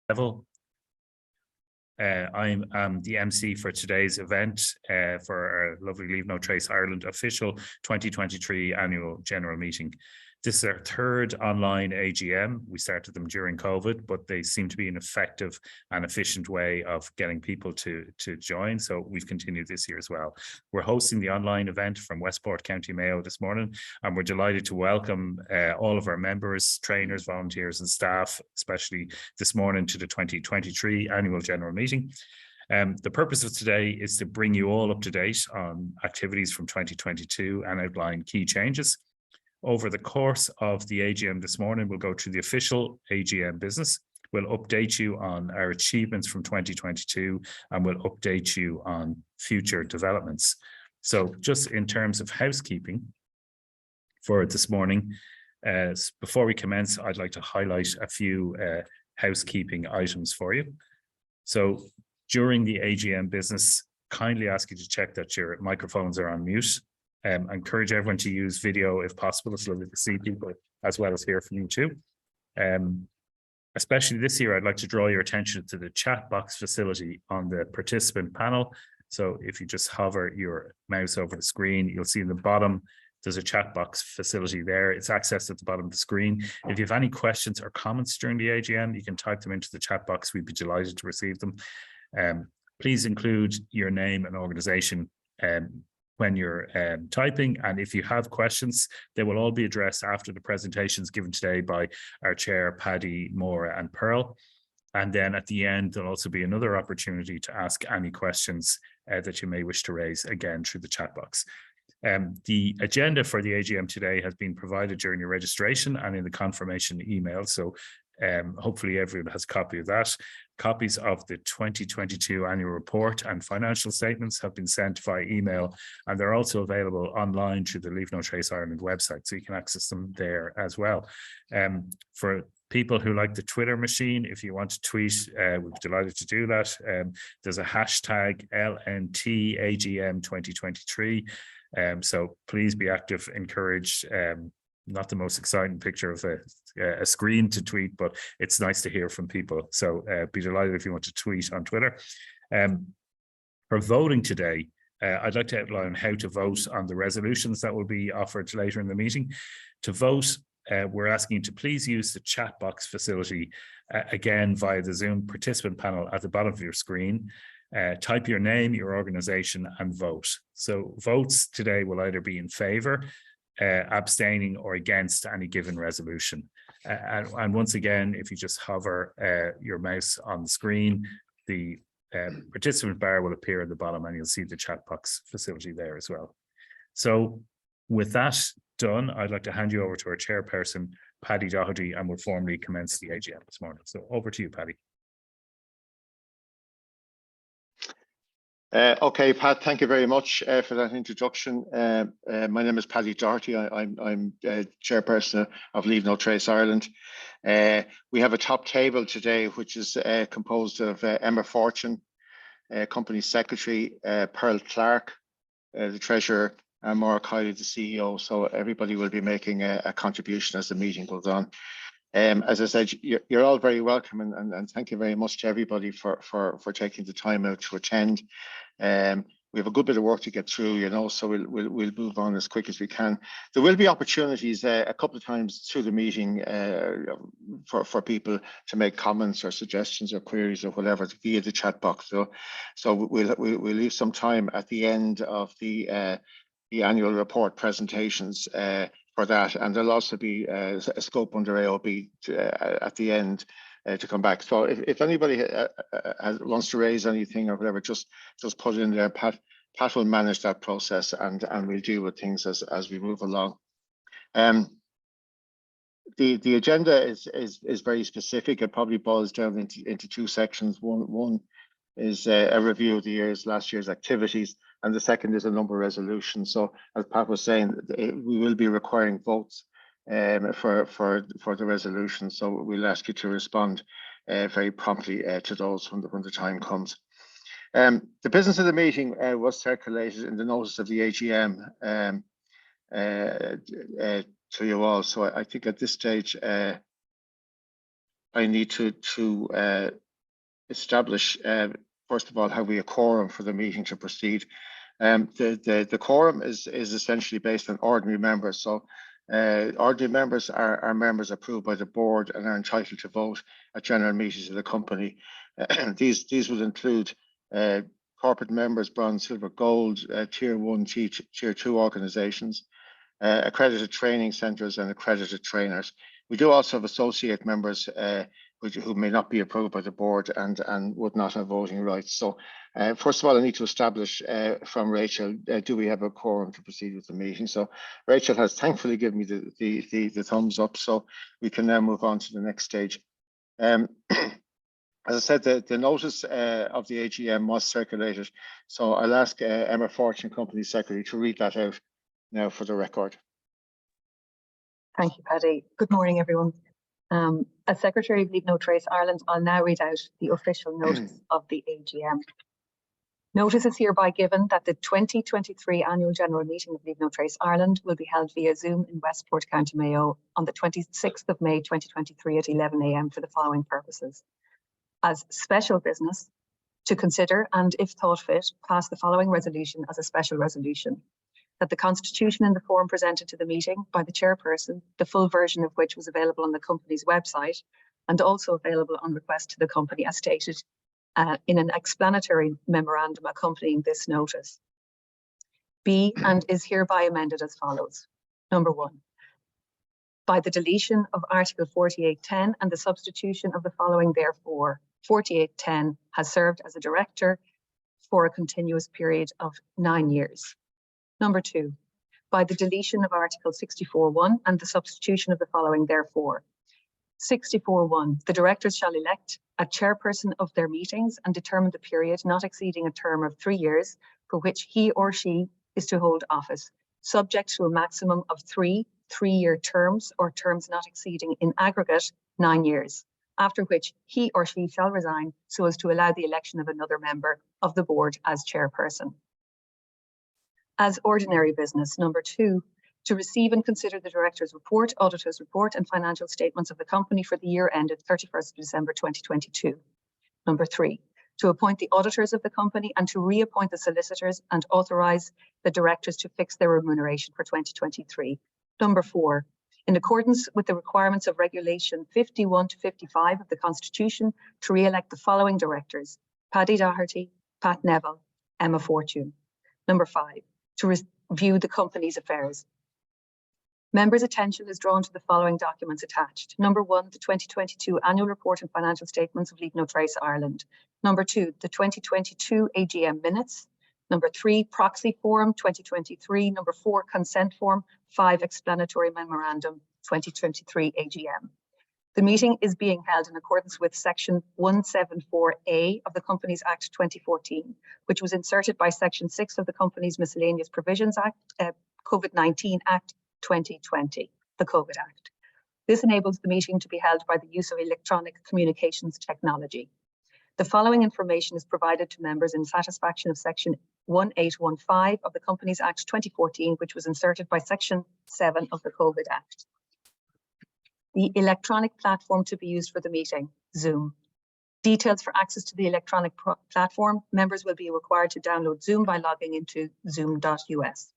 level. I'm the MC for today's event for our lovely Leave No Trace Ireland official 2023 annual general meeting. This is our third online AGM. We started them during COVID, but they seem to be an effective and efficient way of getting people to join. So we've continued this year as well. We're hosting the online event from Westport, County Mayo this morning, and we're delighted to welcome all of our members, trainers, volunteers and staff, especially this morning, to the 2023 annual general meeting. The purpose of today is to bring you all up to date on activities from 2022 and outline key changes. Over the course of the AGM this morning, we'll go through the official AGM business. We'll update you on our achievements from 2022, and we'll update you on future developments. So just in terms of housekeeping for this morning, before we commence, I'd like to highlight a few housekeeping items for you. So during the AGM business, kindly ask you to check that your microphones are on mute. Encourage everyone to use video if possible. It's lovely to see people as well as hear from you too. Especially this year, I'd like to draw your attention to the chat box facility on the participant panel. So if you just hover your mouse over the screen, you'll see in the bottom, there's a chat box facility there. It's accessed at the bottom of the screen. If you have any questions or comments during the AGM, you can type them into the chat box. We'd be delighted to receive them. Please include your name and organization when you're typing, and if you have questions, they will all be addressed after the presentations given today by our chair, Paddy, Maura and Pearl. And then at the end, there'll also be another opportunity to ask any questions that you may wish to raise, again, through the chat box. The agenda for the AGM today has been provided during your registration and in the confirmation email, so hopefully everyone has a copy of that. Copies of the 2022 annual report and financial statements have been sent via email, and they're also available online through the Leave No Trace Ireland website, so you can access them there as well. For people who like the Twitter machine, if you want to tweet, we'd be delighted to do that. There's a hashtag LNTAGM 2023. So please be active, encouraged. Not the most exciting picture of a screen to tweet, but it's nice to hear from people. So be delighted if you want to tweet on Twitter. For voting today, I'd like to outline how to vote on the resolutions that will be offered later in the meeting. To vote, we're asking you to please use the chat box facility again via the Zoom participant panel at the bottom of your screen. Type your name, your organization, and vote. So votes today will either be in favour, abstaining, or against any given resolution. And once again, if you just hover your mouse on the screen, the participant bar will appear at the bottom and you'll see the chat box facility there as well. So with that done, I'd like to hand you over to our chairperson, Paddy Doherty, and we'll formally commence the AGM this morning. So over to you, Paddy. Okay, Pat, thank you very much for that introduction. My name is Paddy Doherty. I'm chairperson of Leave No Trace Ireland. We have a top table today, which is composed of Emma Fortune, company secretary, Pearl Clark, the treasurer, and Maura Kiley, the CEO. So everybody will be making a contribution as the meeting goes on. As I said, you're all very welcome, and thank you very much to everybody for taking the time out to attend. We have a good bit of work to get through, you know, so we'll move on as quick as we can. There will be opportunities a couple of times through the meeting for people to make comments or suggestions or queries or whatever via the chat box. So we'll leave some time at the end of the annual report presentations for that, and there'll also be a scope under AOB at the end to come back. So if anybody wants to raise anything or whatever, just put it in there. Pat will manage that process, and we'll deal with things as we move along. The agenda is very specific. It probably boils down into two sections. One is a review of last year's activities, and the second is a number of resolutions. So as Pat was saying, we will be requiring votes for the resolution. So we'll ask you to respond very promptly to those when the time comes. The business of the meeting was circulated in the notice of the AGM to you all. So I think at this stage I need to establish, first of all, have we a quorum for the meeting to proceed. The quorum is essentially based on ordinary members. So ordinary members are members approved by the board and are entitled to vote at general meetings of the company. These will include corporate members, bronze, silver, gold, tier 1, tier 2 organizations, accredited training centres and accredited trainers. We do also have associate members who may not be approved by the board and would not have voting rights. So first of all, I need to establish from Rachel, do we have a quorum to proceed with the meeting? So Rachel has thankfully given me the thumbs up, so we can now move on to the next stage. As I said, the notice of the AGM was circulated, so I'll ask Emma Fortune, Company Secretary, to read that out now for the record. Thank you, Paddy. Good morning, everyone. As Secretary of Leave No Trace Ireland, I'll now read out the official notice of the AGM. Notice is hereby given that the 2023 Annual General Meeting of Leave No Trace Ireland will be held via Zoom in Westport, County Mayo on the 26th of May 2023 at 11 AM for the following purposes. As special business, to consider and, if thought fit, pass the following resolution as a special resolution. That the Constitution in the form presented to the meeting by the chairperson, the full version of which was available on the company's website and also available on request to the company as stated in an explanatory memorandum accompanying this notice, be and is hereby amended as follows. Number 1, by the deletion of Article 48.10 and the substitution of the following therefore. 48.10 has served as a director for a continuous period of 9 years. Number 2, by the deletion of Article 64.1 and the substitution of the following therefore. 64.1, the directors shall elect a chairperson of their meetings and determine the period not exceeding a term of 3 years for which he or she is to hold office, subject to a maximum of 3 3-year terms or terms not exceeding in aggregate 9 years, after which he or she shall resign so as to allow the election of another member of the board as chairperson. As ordinary business, number 2, to receive and consider the director's report, auditor's report and financial statements of the company for the year ended 31st of December 2022. Number 3, to appoint the auditors of the company and to reappoint the solicitors and authorize the directors to fix their remuneration for 2023. Number 4, in accordance with the requirements of Regulation 51 to 55 of the Constitution, to re-elect the following directors: Paddy Doherty, Pat Neville, Emma Fortune. Number 5, to review the company's affairs. Members' attention is drawn to the following documents attached. Number 1, the 2022 Annual Report and Financial Statements of Leave No Trace Ireland. Number 2, the 2022 AGM Minutes. Number 3, Proxy Form 2023. Number 4, Consent Form. 5, Explanatory Memorandum 2023 AGM. The meeting is being held in accordance with Section 174A of the Companies Act 2014, which was inserted by Section 6 of the Companies Miscellaneous Provisions Act, COVID-19 Act 2020, the COVID Act. This enables the meeting to be held by the use of electronic communications technology. The following information is provided to members in satisfaction of Section 1815 of the Companies Act 2014, which was inserted by Section 7 of the COVID Act. The electronic platform to be used for the meeting, Zoom. Details for access to the electronic platform, members will be required to download Zoom by logging into zoom.us.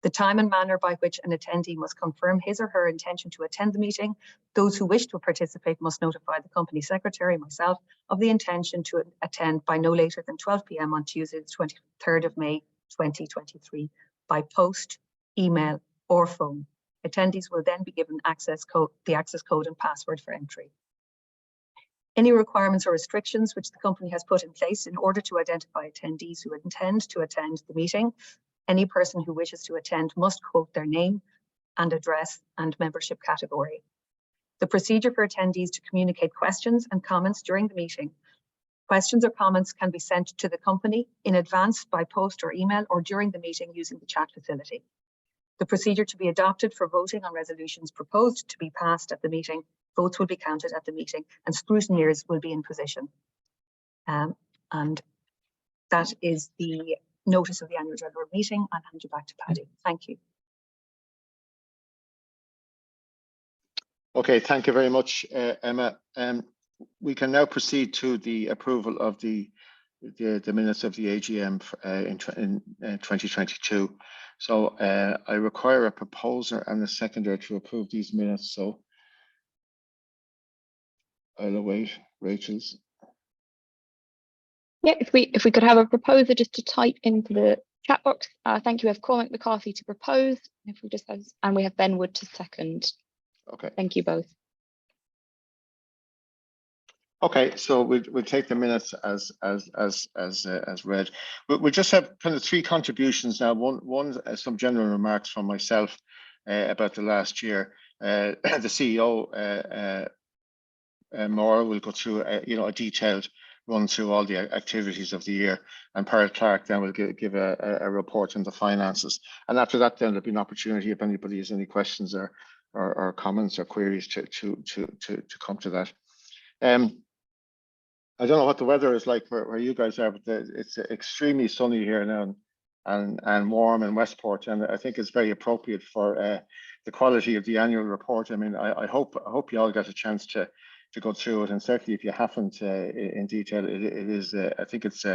The time and manner by which an attendee must confirm his or her intention to attend the meeting. Those who wish to participate must notify the company secretary, myself, of the intention to attend by no later than 12 p.m. on Tuesday, the 23rd of May, 2023, by post, email, or phone. Attendees will then be given the access code and password for entry. Any requirements or restrictions which the company has put in place in order to identify attendees who intend to attend the meeting. Any person who wishes to attend must quote their name and address and membership category. The procedure for attendees to communicate questions and comments during the meeting. Questions or comments can be sent to the company in advance by post or email or during the meeting using the chat facility. The procedure to be adopted for voting on resolutions proposed to be passed at the meeting. Votes will be counted at the meeting and scrutineers will be in position. And that is the notice of the annual general meeting. I'll hand you back to Paddy. Thank you. Okay, thank you very much, Emma. We can now proceed to the approval of the minutes of the AGM in 2022. So I require a proposer and a seconder to approve these minutes. So I'll await Rachel's. Yeah, if we could have a proposer just to type into the chat box. Thank you. We have Cormac McCarthy to propose. If we just have, and we have Ben Wood to second. Okay. Thank you both. Okay, so we'll take the minutes as read. We'll just have kind of three contributions now. One some general remarks from myself about the last year. The CEO Maura will go through a detailed run through all the activities of the year, and Pearl Clark then will give a report on the finances. And after that, then there'll be an opportunity if anybody has any questions or comments or queries to come to that. I don't know what the weather is like where you guys are, but it's extremely sunny here now and warm in Westport, and I think it's very appropriate for the quality of the annual report. I mean, I hope you all got a chance to go through it, and certainly if you haven't in detail, it is I think it's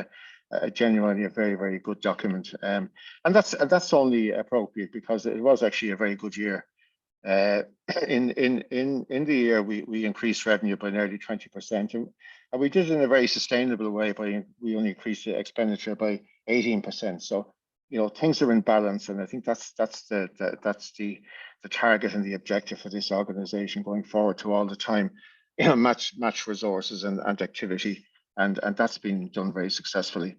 genuinely a very, very good document, and that's only appropriate because it was actually a very good year. In the year, we increased revenue by nearly 20%, and we did it in a very sustainable way we only increased the expenditure by 18%. So things are in balance, and I think that's the target and the objective for this organization going forward, to all the time match resources and activity, and that's been done very successfully.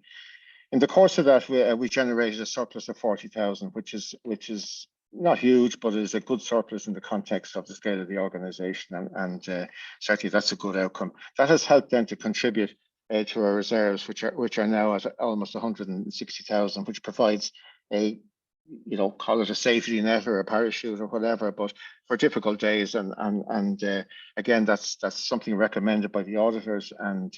In the course of that, we generated a surplus of 40,000, which is not huge, but it is a good surplus in the context of the scale of the organization, and certainly that's a good outcome. That has helped then to contribute to our reserves, which are now at almost 160,000, which provides a call it a safety net or a parachute or whatever, but for difficult days, and again, that's something recommended by the auditors, and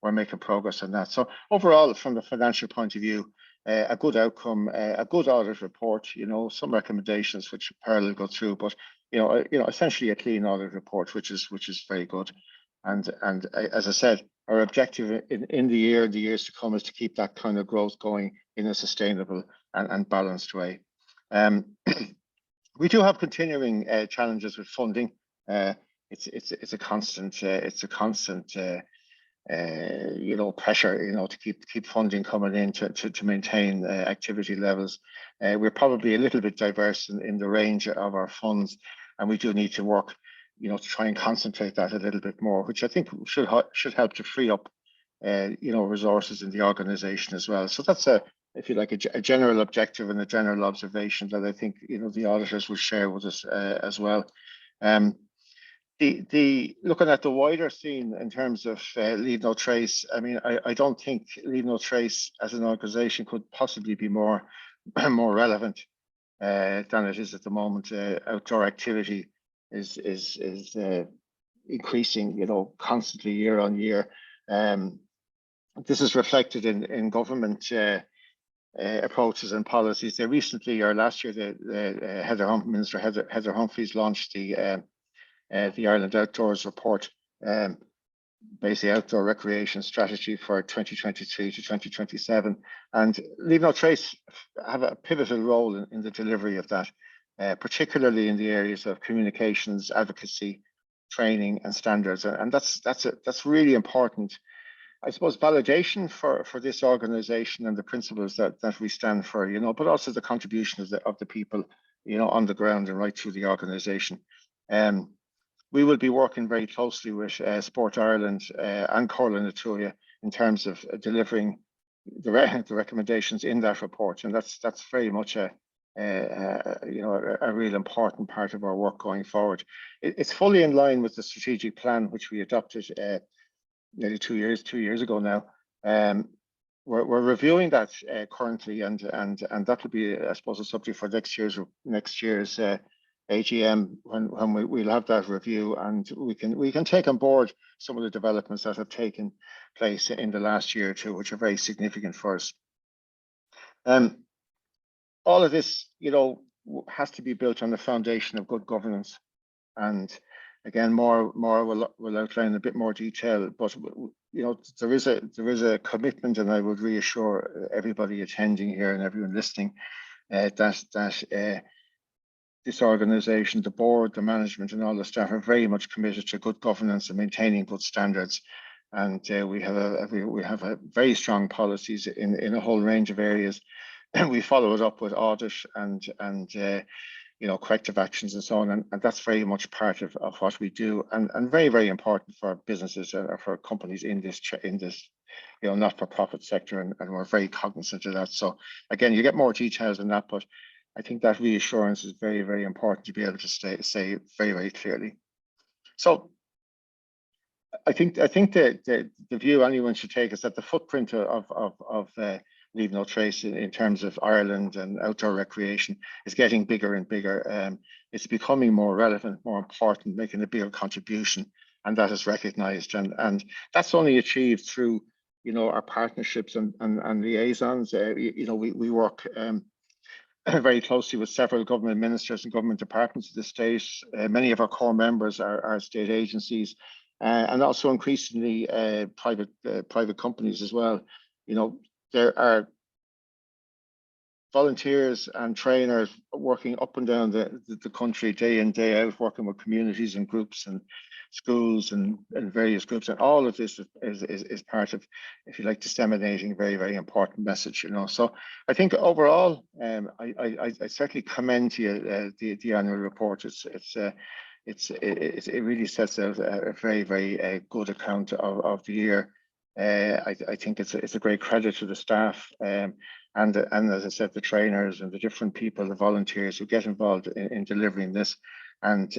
we're making progress on that. So overall, from the financial point of view, a good outcome, a good audit report, some recommendations which Pearl will go through, but essentially a clean audit report, which is very good. And as I said, our objective in the years to come is to keep that kind of growth going in a sustainable and balanced way. We do have continuing challenges with funding. It's a constant pressure, to keep funding coming in to maintain activity levels. We're probably a little bit diverse in the range of our funds, and we do need to work, to try and concentrate that a little bit more, which I think should help to free up, resources in the organization as well. So that's if you like, a general objective and a general observation that I think the auditors will share with us as well. Looking at the wider scene in terms of Leave No Trace, I mean, I don't think Leave No Trace as an organisation could possibly be more relevant than it is at the moment. Outdoor activity is increasing, constantly year on year. This is reflected in government approaches and policies. They recently, or last year, the Minister Heather Humphreys launched the Ireland Outdoors Report, basically outdoor recreation strategy for 2023 to 2027. And Leave No Trace have a pivotal role in the delivery of that, particularly in the areas of communications, advocacy, training, and standards. And that's really important, I suppose, validation for this organization and the principles that we stand for, but also the contribution of the people, on the ground and right through the organization. We will be working very closely with Sport Ireland and Comhairle na Tuaithe in terms of delivering the recommendations in that report, and that's very much a real important part of our work going forward. It's fully in line with the strategic plan which we adopted nearly 2 years ago now. We're reviewing that currently, and that will be, I suppose, a subject for next year's AGM when we'll have that review, and we can take on board some of the developments that have taken place in the last year or two, which are very significant for us. All of this, has to be built on the foundation of good governance, and again, more will outline a bit more detail, but you know, there is a commitment, and I would reassure everybody attending here and everyone listening that this organisation, the board, the management, and all the staff are very much committed to good governance and maintaining good standards. And we have a very strong policies in a whole range of areas, and we follow it up with audit and you know, corrective actions and so on, and that's very much part of what we do, and very, very important for businesses or for companies in this you know, not-for-profit sector, and we're very cognizant of that. So again, you get more details on that, but I think that reassurance is very, very important to be able to say very, very clearly. So I think the view anyone should take is that the footprint of Leave No Trace in terms of Ireland and outdoor recreation is getting bigger and bigger. It's becoming more relevant, more important, making a bigger contribution, and that is recognised. And that's only achieved through, you know, our partnerships and liaisons. You know, we work very closely with several government ministers and government departments of the state. Many of our core members are state agencies, and also increasingly private companies as well. You know, there are volunteers and trainers working up and down the country day in, day out, working with communities and groups and schools and various groups, and all of this is part of, if you like, disseminating a very, very important message, you know. So I think overall, I certainly commend to you the annual report. It really sets out a very, very good account of the year. I think it's a great credit to the staff, and as I said, the trainers and the different people, the volunteers who get involved in delivering this. And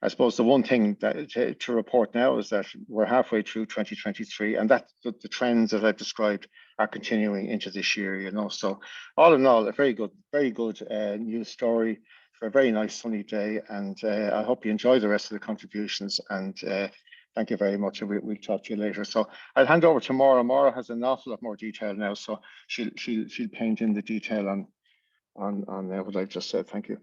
I suppose the one thing that to report now is that we're halfway through 2023, and that the trends that I've described are continuing into this year, you know. So all in all, a very good news story for a very nice sunny day, and I hope you enjoy the rest of the contributions, and thank you very much, and we'll talk to you later. So I'll hand over to Maura. Maura has an awful lot more detail now, so she'll paint in the detail on what I've just said. Thank you.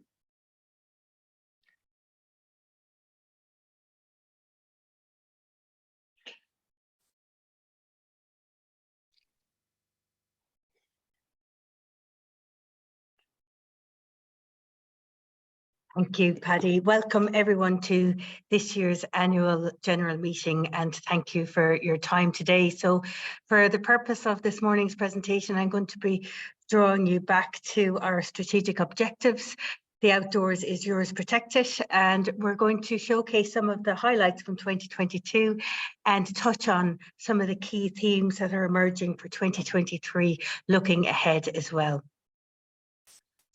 Thank you, Paddy. Welcome everyone to this year's annual general meeting, and thank you for your time today. So for the purpose of this morning's presentation, I'm going to be drawing you back to our strategic objectives. The outdoors is yours, protect it, and we're going to showcase some of the highlights from 2022 and touch on some of the key themes that are emerging for 2023, looking ahead as well.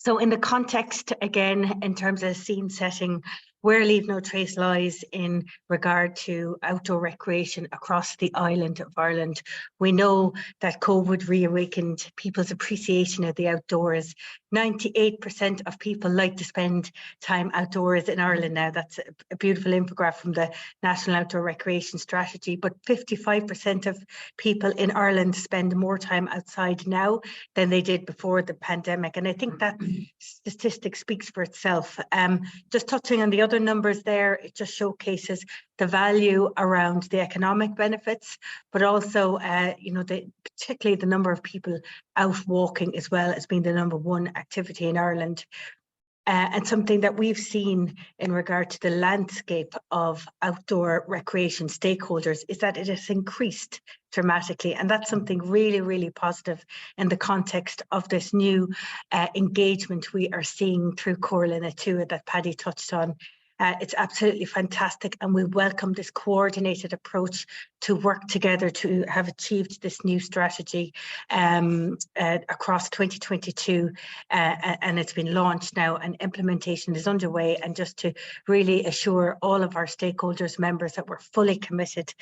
So in the context, again, in terms of scene setting, where Leave No Trace lies in regard to outdoor recreation across the island of Ireland, we know that COVID reawakened people's appreciation of the outdoors. 98% of people like to spend time outdoors in Ireland now. That's a beautiful infographic from the National Outdoor Recreation Strategy, but 55% of people in Ireland spend more time outside now than they did before the pandemic. And I think that statistic speaks for itself. Just touching on the other numbers there, it just showcases the value around the economic benefits, but also, you know, particularly the number of people out walking as well as being the #1 activity in Ireland. And something that we've seen in regard to the landscape of outdoor recreation stakeholders is that it has increased dramatically. And that's something really, really positive in the context of this new engagement we are seeing through Comhairle na Tua that Paddy touched on. It's absolutely fantastic, and we welcome this coordinated approach to work together to have achieved this new strategy across 2022, and it's been launched now and implementation is underway. And just to really assure all of our stakeholders, members, that we're fully committed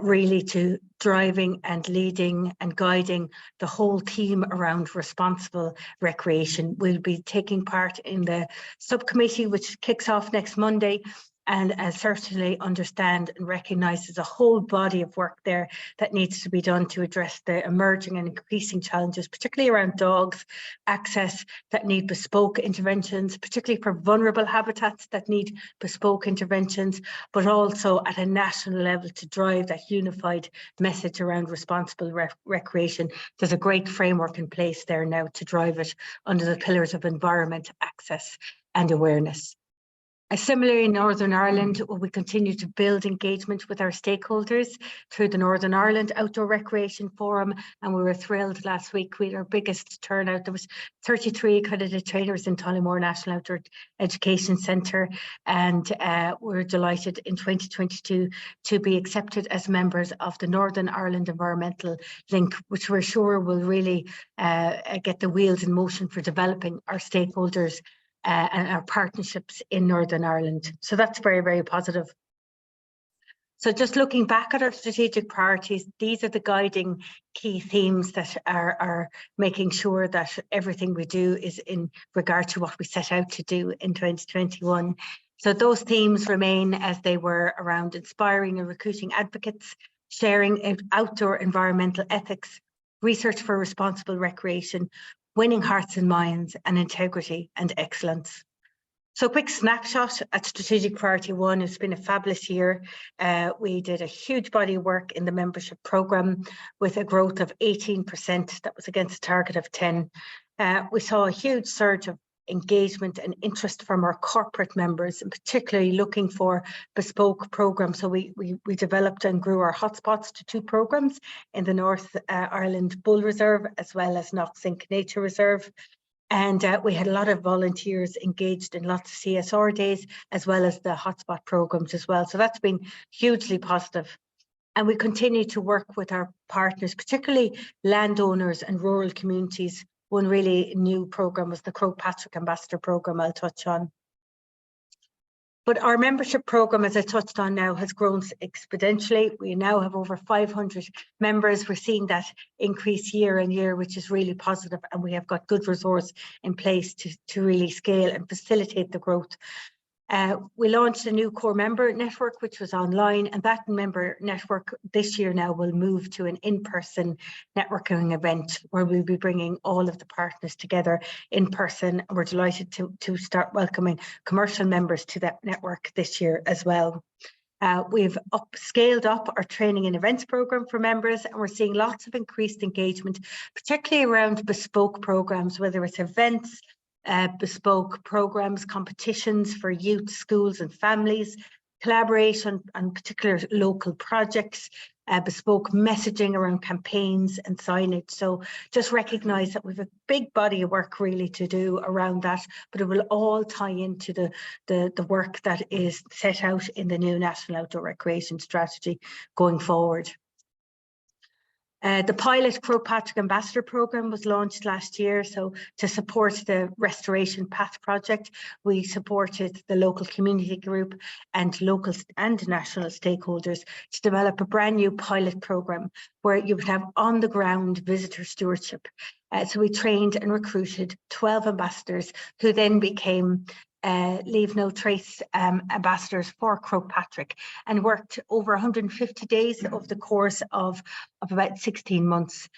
really to driving and leading and guiding the whole team around responsible recreation. We'll be taking part in the subcommittee, which kicks off next Monday, and certainly understand and recognise there's a whole body of work there that needs to be done to address the emerging and increasing challenges, particularly around dogs, access that need bespoke interventions, particularly for vulnerable habitats that need bespoke interventions, but also at a national level to drive that unified message around responsible recreation. There's a great framework in place there now to drive it under the pillars of environment, access and awareness. Similarly, in Northern Ireland, we continue to build engagement with our stakeholders through the Northern Ireland Outdoor Recreation Forum, and we were thrilled last week. We had our biggest turnout. There was 33 accredited trainers in Tollymore National Outdoor Education Centre, and we're delighted in 2022 to be accepted as members of the Northern Ireland Environmental Link, which we're sure will really get the wheels in motion for developing our stakeholders and our partnerships in Northern Ireland. So that's very, very positive. So just looking back at our strategic priorities, these are the guiding key themes that are making sure that everything we do is in regard to what we set out to do in 2021. So those themes remain as they were around inspiring and recruiting advocates, sharing outdoor environmental ethics, research for responsible recreation, winning hearts and minds, and integrity and excellence. So a quick snapshot at Strategic Priority 1. It's been a fabulous year. We did a huge body of work in the membership programme with a growth of 18%. That was against a target of 10. We saw a huge surge of engagement and interest from our corporate members, and particularly looking for bespoke programs. So we developed and grew our hotspots to 2 programs in the North Ireland Bull Reserve as well as Knocksink Nature Reserve. And we had a lot of volunteers engaged in lots of CSR days as well as the hotspot programs as well. So that's been hugely positive. And we continue to work with our partners, particularly landowners and rural communities. One really new program was the Croagh Patrick Ambassador program I'll touch on. But our membership program, as I touched on now, has grown exponentially. We now have over 500 members. We're seeing that increase year on year, which is really positive, and we have got good resource in place to really scale and facilitate the growth. We launched a new core member network, which was online, and that member network this year now will move to an in-person networking event where we'll be bringing all of the partners together in person. We're delighted to start welcoming commercial members to that network this year as well. We've scaled up our training and events program for members, and we're seeing lots of increased engagement, particularly around bespoke programs, whether it's events, bespoke programs, competitions for youth, schools and families, collaboration on particular local projects, bespoke messaging around campaigns and signage. So just recognise that we've a big body of work really to do around that, but it will all tie into the work that is set out in the new National Outdoor Recreation Strategy going forward. The pilot Croagh Patrick Ambassador Programme was launched last year. So to support the Restoration Path project, we supported the local community group and local and national stakeholders to develop a brand new pilot programme where you would have on the ground visitor stewardship. So we trained and recruited 12 ambassadors who then became Leave No Trace ambassadors for Croagh Patrick and worked over 150 days over the course of about 16 months.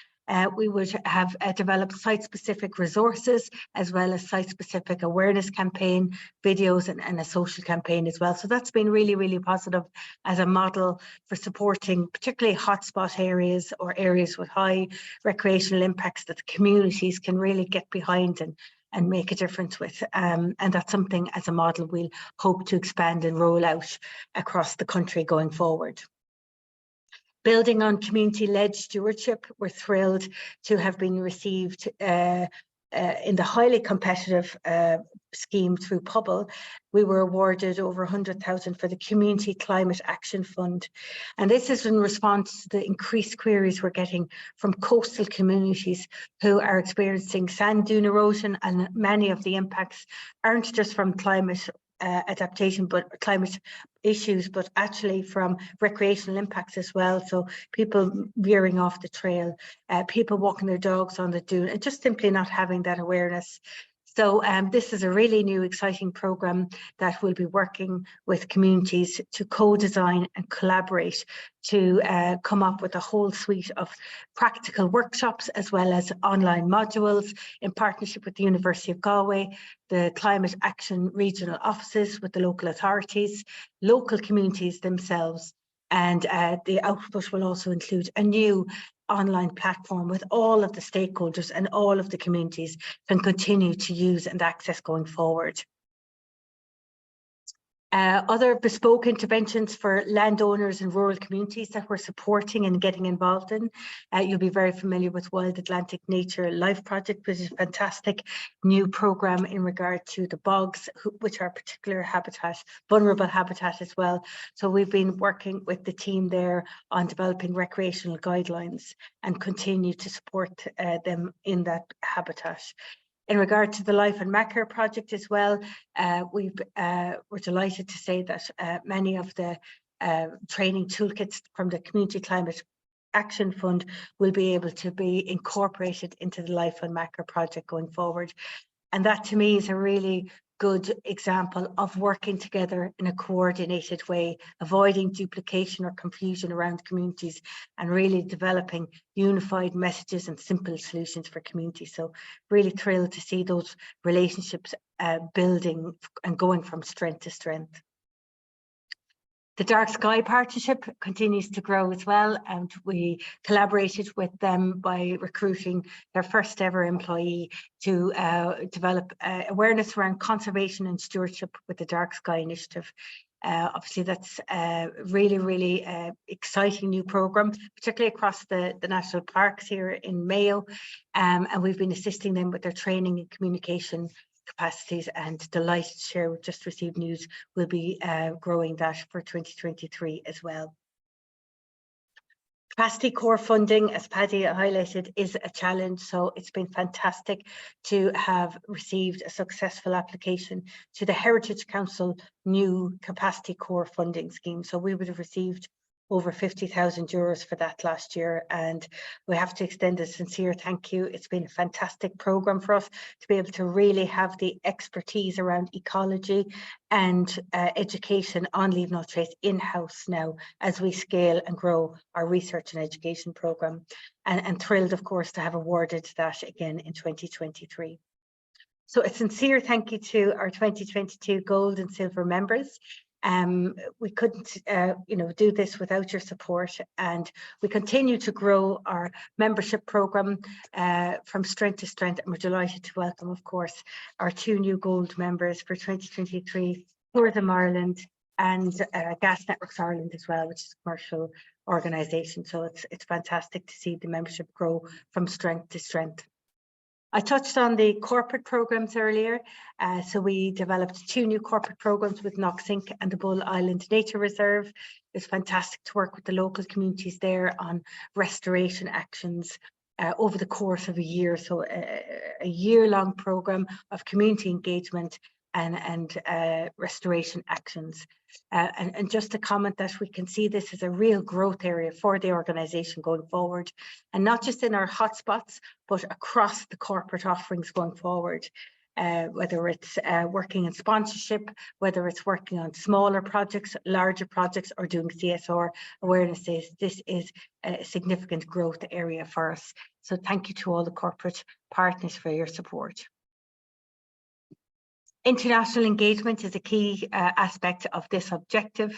We would have developed site-specific resources as well as site-specific awareness campaign, videos and a social campaign as well. So that's been really, really positive as a model for supporting particularly hotspot areas or areas with high recreational impacts that the communities can really get behind and make a difference with. And that's something as a model we'll hope to expand and roll out across the country going forward. Building on community-led stewardship, we're thrilled to have been received in the highly competitive scheme through Pobble. We were awarded over 100,000 for the Community Climate Action Fund. And this is in response to the increased queries we're getting from coastal communities who are experiencing sand dune erosion, and many of the impacts aren't just from climate adaptation, but climate issues, but actually from recreational impacts as well. So people veering off the trail, people walking their dogs on the dune, and just simply not having that awareness. So this is a really new, exciting programme that will be working with communities to co-design and collaborate to come up with a whole suite of practical workshops as well as online modules in partnership with the University of Galway, the Climate Action Regional Offices with the local authorities, local communities themselves. And the output will also include a new online platform with all of the stakeholders and all of the communities can continue to use and access going forward. Other bespoke interventions for landowners and rural communities that we're supporting and getting involved in. You'll be very familiar with Wild Atlantic Nature Life Project, which is a fantastic new programme in regard to the bogs, which are particular habitat, vulnerable habitat as well. So we've been working with the team there on developing recreational guidelines and continue to support them in that habitat. In regard to the Life and Macquarie project as well, we're delighted to say that many of the training toolkits from the Community Climate Action Fund will be able to be incorporated into the Life and Macquarie project going forward. And that to me is a really good example of working together in a coordinated way, avoiding duplication or confusion around communities and really developing unified messages and simple solutions for communities. So really thrilled to see those relationships building and going from strength to strength. The Dark Sky Partnership continues to grow as well, and we collaborated with them by recruiting their first ever employee to develop awareness around conservation and stewardship with the Dark Sky Initiative. Obviously, that's a really exciting new programme, particularly across the national parks here in Mayo, and we've been assisting them with their training and communication capacities, and delighted to share we've just received news we'll be growing that for 2023 as well. Capacity core funding, as Paddy highlighted, is a challenge, so it's been fantastic to have received a successful application to the Heritage Council new capacity core funding scheme. So we would have received over €50,000 for that last year, and we have to extend a sincere thank you. It's been a fantastic programme for us to be able to really have the expertise around ecology and education on Leave No Trace in-house now as we scale and grow our research and education programme, and thrilled of course to have awarded that again in 2023. So a sincere thank you to our 2022 gold and silver members. We couldn't do this without your support, and we continue to grow our membership programme from strength to strength, and we're delighted to welcome of course our 2 new gold members for 2023, Tourism Ireland and Gas Networks Ireland as well, which is a commercial organisation. So it's fantastic to see the membership grow from strength to strength. I touched on the corporate programmes earlier, so we developed 2 new corporate programmes with Knox Inc and the Bull Island Nature Reserve. It's fantastic to work with the local communities there on restoration actions over the course of a year. So a year-long programme of community engagement and restoration actions. And just to comment that we can see this as a real growth area for the organisation going forward, and not just in our hotspots, but across the corporate offerings going forward. Whether it's working in sponsorship, whether it's working on smaller projects, larger projects, or doing CSR awarenesses, this is a significant growth area for us. So thank you to all the corporate partners for your support. International engagement is a key aspect of this objective,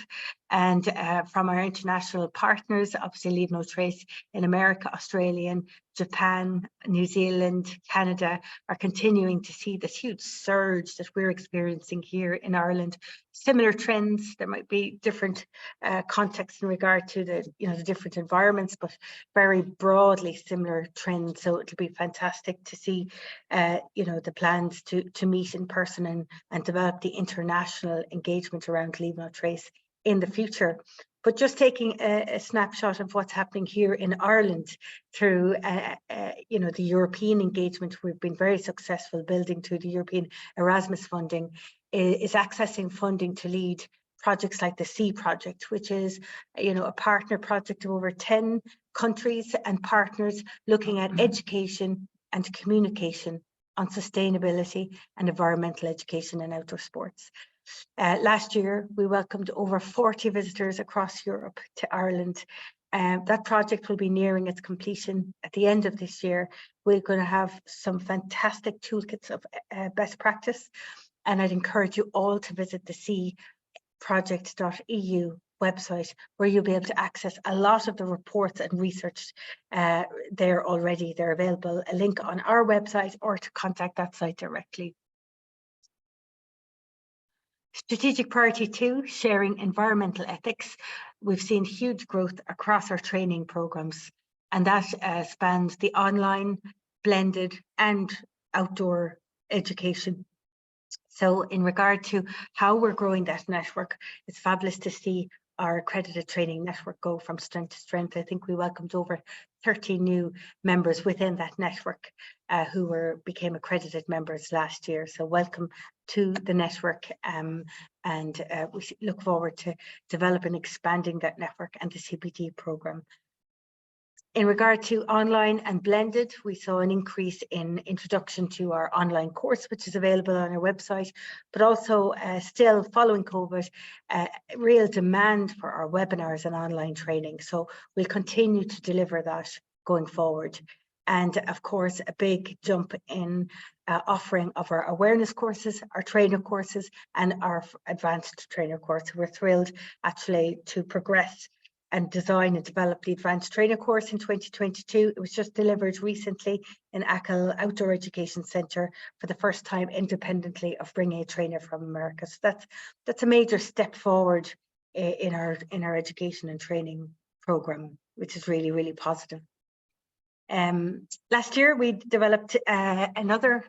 and from our international partners, obviously Leave No Trace in America, Australia, Japan, New Zealand, Canada are continuing to see this huge surge that we're experiencing here in Ireland. Similar trends, there might be different contexts in regard to the different environments, but very broadly similar trends. So it'll be fantastic to see the plans to meet in person and develop the international engagement around Leave No Trace in the future. But just taking a snapshot of what's happening here in Ireland through the European engagement, we've been very successful building through the European Erasmus funding, is accessing funding to lead projects like the SEA project, which is a partner project of over 10 countries and partners looking at education and communication on sustainability and environmental education and outdoor sports. Last year, we welcomed over 40 visitors across Europe to Ireland. That project will be nearing its completion at the end of this year. We're going to have some fantastic toolkits of best practice, and I'd encourage you all to visit the seaproject.eu website, where you'll be able to access a lot of the reports and research there already. They're available, a link on our website, or to contact that site directly. Strategic priority 2, sharing environmental ethics. We've seen huge growth across our training programs, and that spans the online, blended and outdoor education. So in regard to how we're growing that network, it's fabulous to see our accredited training network go from strength to strength. I think we welcomed over 30 new members within that network who became accredited members last year. So welcome to the network, and we look forward to developing and expanding that network and the CPD programme. In regard to online and blended, we saw an increase in introduction to our online course, which is available on our website, but also still following COVID, real demand for our webinars and online training. So we'll continue to deliver that going forward. And of course, a big jump in offering of our awareness courses, our trainer courses, and our advanced trainer course. We're thrilled actually to progress and design and develop the advanced trainer course in 2022. It was just delivered recently in Achill Outdoor Education Centre for the first time independently of bringing a trainer from America. So that's a major step forward in our education and training programme, which is really, really positive. Last year we developed another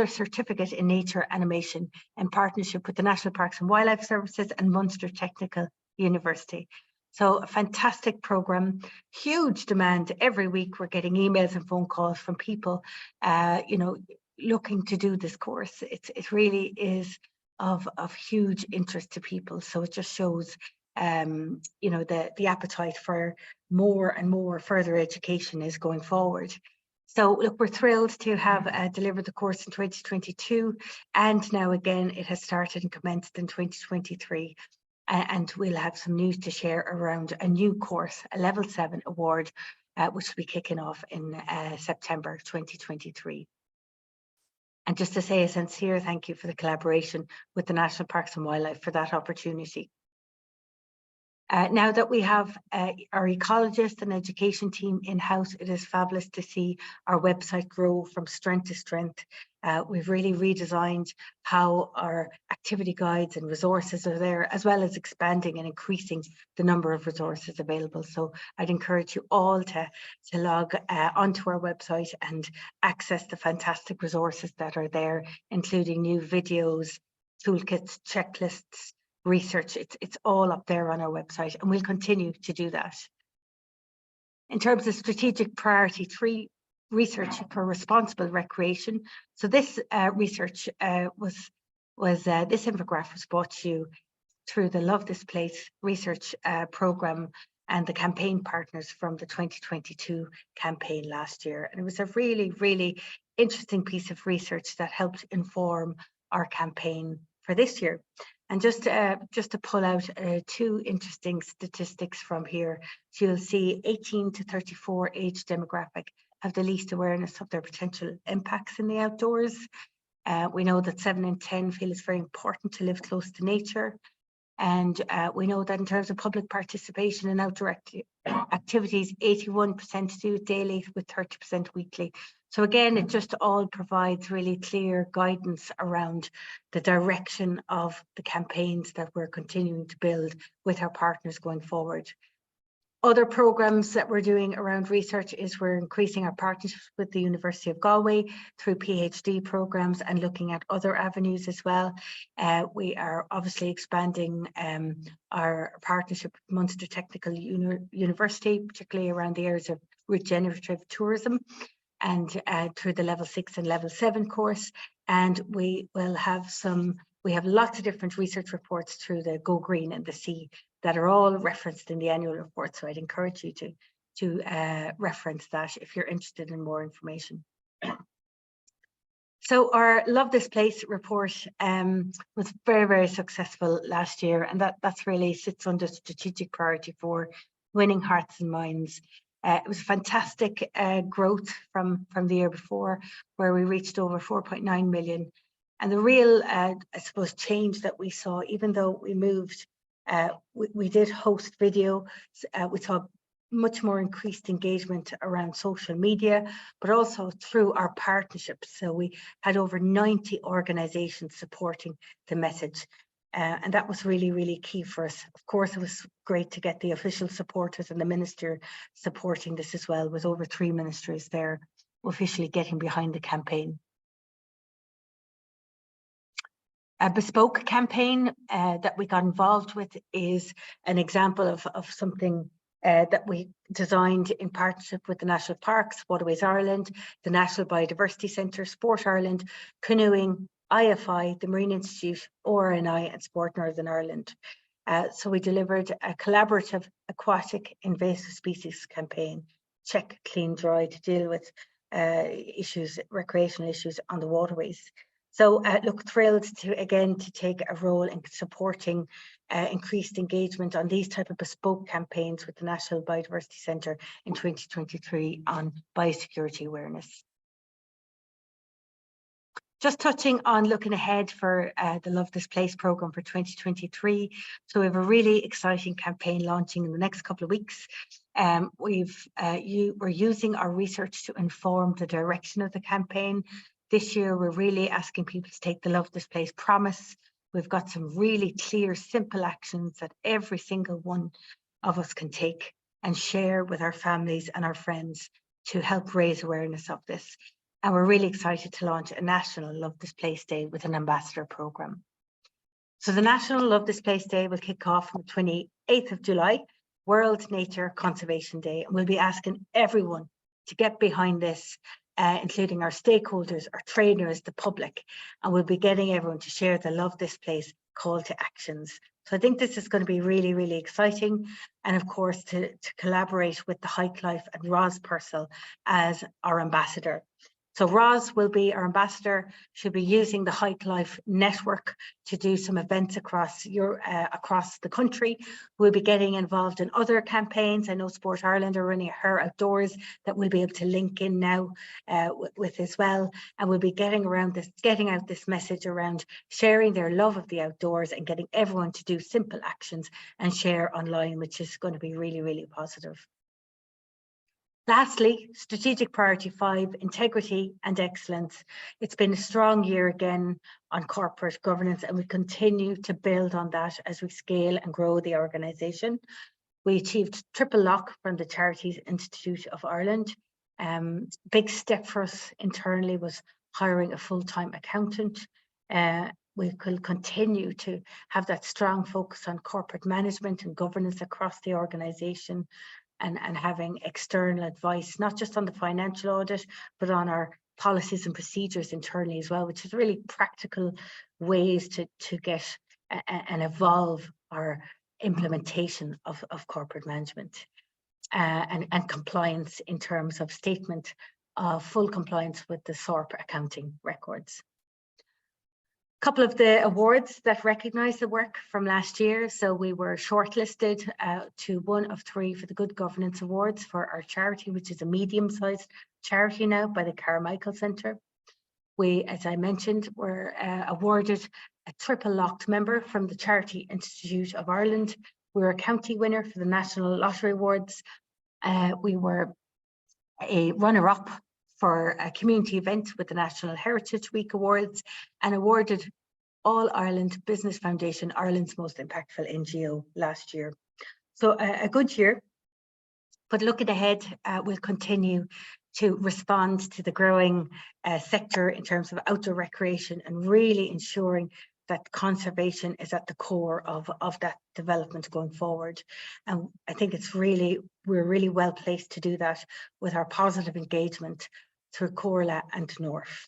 certificate in nature animation in partnership with the National Parks and Wildlife Services and Munster Technical University. So a fantastic program, huge demand. Every week we're getting emails and phone calls from people, you know, looking to do this course. It really is of huge interest to people. So it just shows, you know, the appetite for more and more further education is going forward. So look, we're thrilled to have delivered the course in 2022, and now again it has started and commenced in 2023. And we'll have some news to share around a new course, a Level 7 award, which will be kicking off in September 2023. And just to say a sincere thank you for the collaboration with the National Parks and Wildlife for that opportunity. Now that we have our ecologist and education team in-house, it is fabulous to see our website grow from strength to strength. We've really redesigned how our activity guides and resources are there, as well as expanding and increasing the number of resources available. So I'd encourage you all to log onto our website and access the fantastic resources that are there, including new videos, toolkits, checklists, research. It's all up there on our website, and we'll continue to do that. In terms of strategic priority 3, research for responsible recreation. So this research this infographic was brought to you through the Love This Place research programme and the campaign partners from the 2022 campaign last year. And it was a really, really interesting piece of research that helped inform our campaign for this year. And just to pull out 2 interesting statistics from here, so you'll see 18 to 34 age demographic have the least awareness of their potential impacts in the outdoors. We know that 7 in 10 feel it's very important to live close to nature. And we know that in terms of public participation in outdoor activities, 81% do it daily with 30% weekly. So again, it just all provides really clear guidance around the direction of the campaigns that we're continuing to build with our partners going forward. Other programs that we're doing around research is we're increasing our partnerships with the University of Galway through PhD programs and looking at other avenues as well. We are obviously expanding our partnership with Munster Technical University, particularly around the areas of regenerative tourism, and through the Level 6 and Level 7 course. And we will have we have lots of different research reports through the Go Green and the Sea that are all referenced in the annual report. So I'd encourage you to reference that if you're interested in more information. So our Love This Place report was very, very successful last year, and that's really sits under strategic priority for winning hearts and minds. It was fantastic growth from the year before, where we reached over 4.9 million. And the real, I suppose, change that we saw, even though we moved, we did host video, we saw much more increased engagement around social media, but also through our partnerships. So we had over 90 organizations supporting the message. And that was really, really key for us. Of course, it was great to get the official supporters and the minister supporting this as well, with over 3 ministers there officially getting behind the campaign. A bespoke campaign that we got involved with is an example of something that we designed in partnership with the National Parks, Waterways Ireland, the National Biodiversity Centre, Sport Ireland, Canoeing, IFI, the Marine Institute, ORNI and Sport Northern Ireland. So we delivered a collaborative aquatic invasive species campaign, Check, Clean, Dry, to deal with issues, recreational issues on the waterways. So look, thrilled to take a role in supporting increased engagement on these type of bespoke campaigns with the National Biodiversity Centre in 2023 on biosecurity awareness. Just touching on looking ahead for the Love This Place programme for 2023. So we have a really exciting campaign launching in the next couple of weeks. We're using our research to inform the direction of the campaign. This year, we're really asking people to take the Love This Place promise. We've got some really clear, simple actions that every single one of us can take and share with our families and our friends to help raise awareness of this. And we're really excited to launch a National Love This Place Day with an ambassador programme. So the National Love This Place Day will kick off on the 28th of July, World Nature Conservation Day. And we'll be asking everyone to get behind this, including our stakeholders, our trainers, the public, and we'll be getting everyone to share the Love This Place call to actions. So I think this is going to be really, really exciting. And of course, to collaborate with the Hike Life and Ros Purcell as our ambassador. So Ros will be our ambassador. She'll be using the Hike Life network to do some events across the country. We'll be getting involved in other campaigns. I know Sport Ireland are running Her Outdoors that we'll be able to link in now with as well. And we'll be getting out this message around sharing their love of the outdoors and getting everyone to do simple actions and share online, which is going to be really, really positive. Lastly, strategic priority 5, integrity and excellence. It's been a strong year again on corporate governance, and we continue to build on that as we scale and grow the organisation. We achieved triple lock from the Charities Institute of Ireland. Big step for us internally was hiring a full-time accountant. We will continue to have that strong focus on corporate management and governance across the organisation. And having external advice, not just on the financial audit, but on our policies and procedures internally as well, which is really practical ways to get and evolve our implementation of corporate management and compliance in terms of statement of full compliance with the SORP accounting records. Couple of the awards that recognise the work from last year. So we were shortlisted to 1 of 3 for the Good Governance Awards for our charity, which is a medium-sized charity now by the Carmichael Centre. We, as I mentioned, were awarded a triple locked member from the Charity Institute of Ireland. We were a county winner for the National Lottery Awards. We were a runner-up for a community event with the National Heritage Week Awards, and awarded All Ireland Business Foundation, Ireland's most impactful NGO last year. So a good year, but looking ahead, we'll continue to respond to the growing sector in terms of outdoor recreation and really ensuring that conservation is at the core of that development going forward. And I think we're really well placed to do that with our positive engagement through Corla and North.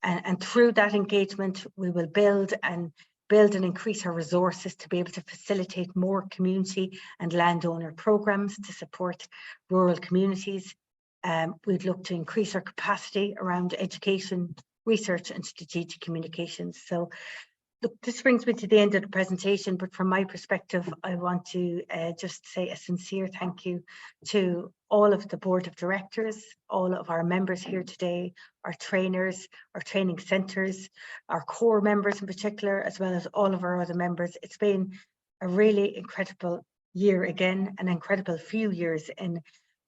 And through that engagement, we will build and increase our resources to be able to facilitate more community and landowner programs to support rural communities. We'd look to increase our capacity around education, research and strategic communications. So look, this brings me to the end of the presentation, but from my perspective, I want to just say a sincere thank you to all of the board of directors, all of our members here today, our trainers, our training centres, our core members in particular, as well as all of our other members. It's been a really incredible year again, an incredible few years in,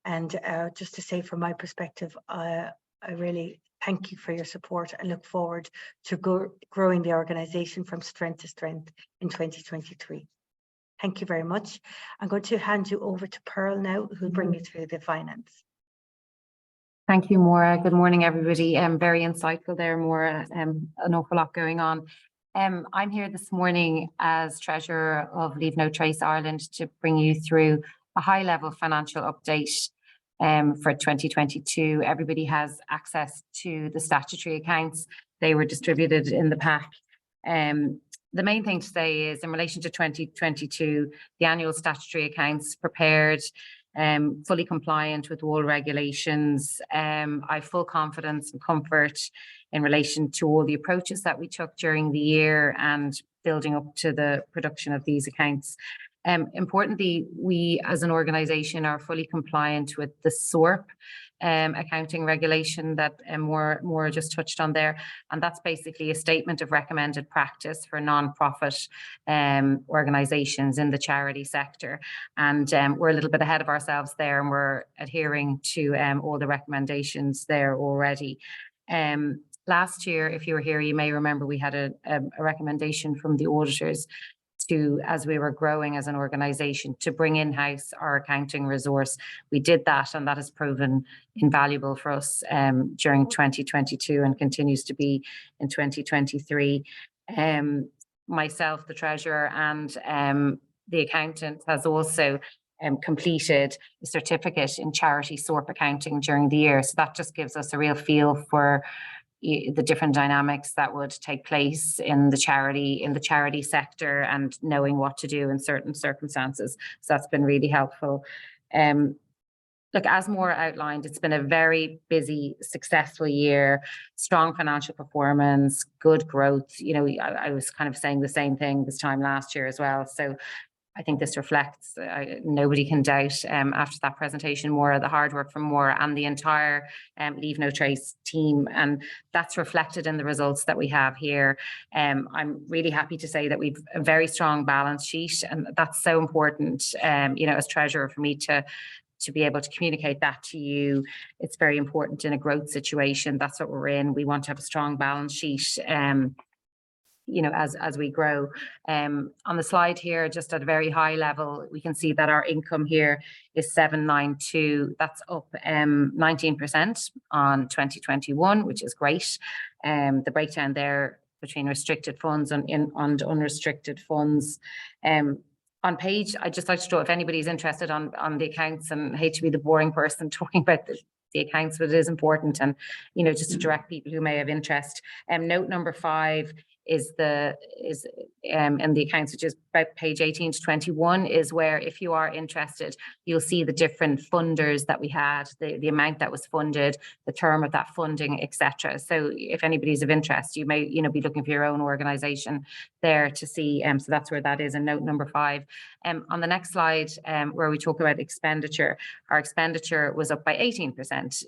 and just to say from my perspective, I really thank you for your support and look forward to growing the organisation from strength to strength in 2023. Thank you very much. I'm going to hand you over to Pearl now, who'll bring you through the finance. Thank you, Maura. Good morning, everybody. Very insightful there, Maura. An awful lot going on. I'm here this morning as Treasurer of Leave No Trace Ireland to bring you through a high-level financial update for 2022. Everybody has access to the statutory accounts. They were distributed in the pack. The main thing to say is in relation to 2022, the annual statutory accounts prepared, fully compliant with all regulations. I have full confidence and comfort in relation to all the approaches that we took during the year and building up to the production of these accounts. Importantly, we as an organisation are fully compliant with the SORP accounting regulation that Maura just touched on there. And that's basically a statement of recommended practice for non-profit organisations in the charity sector. And we're a little bit ahead of ourselves there, and we're adhering to all the recommendations there already. Last year, if you were here, you may remember we had a recommendation from the auditors to, as we were growing as an organisation, to bring in-house our accounting resource. We did that, and that has proven invaluable for us during 2022 and continues to be in 2023. Myself, the Treasurer, and the accountant has also completed a certificate in charity SORP accounting during the year. So that just gives us a real feel for the different dynamics that would take place in the charity sector and knowing what to do in certain circumstances. So that's been really helpful. Look, as Maura outlined, it's been a very busy, successful year, strong financial performance, good growth. You know, I was kind of saying the same thing this time last year as well. So I think this reflects, nobody can doubt after that presentation, Maura, the hard work from Maura and the entire Leave No Trace team. And that's reflected in the results that we have here. I'm really happy to say that we've a very strong balance sheet, and that's so important, you know, as Treasurer, for me to be able to communicate that to you. It's very important in a growth situation. That's what we're in. We want to have a strong balance sheet. You know, as we grow. On the slide here, just at a very high level, we can see that our income here is 792. That's up 19% on 2021, which is great. The breakdown there between restricted funds and unrestricted funds. On page, I'd just like to draw, if anybody's interested on the accounts, and I hate to be the boring person talking about the accounts, but it is important, and you know, just to direct people who may have interest. Note number 5 is in the accounts, which is about page 18 to 21, is where, if you are interested, you'll see the different funders that we had, the amount that was funded, the term of that funding, etc. So if anybody's of interest, you may, you know, be looking for your own organisation there to see. So that's where that is in note number 5. On the next slide, where we talk about expenditure, our expenditure was up by 18%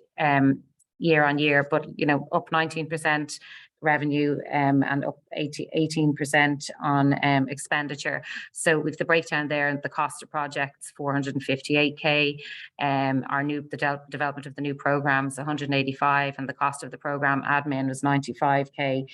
year on year, but you know, up 19% revenue and up 18% on expenditure. So with the breakdown there, and the cost of projects 458k, the development of the new programs 185, and the cost of the program admin was 95k.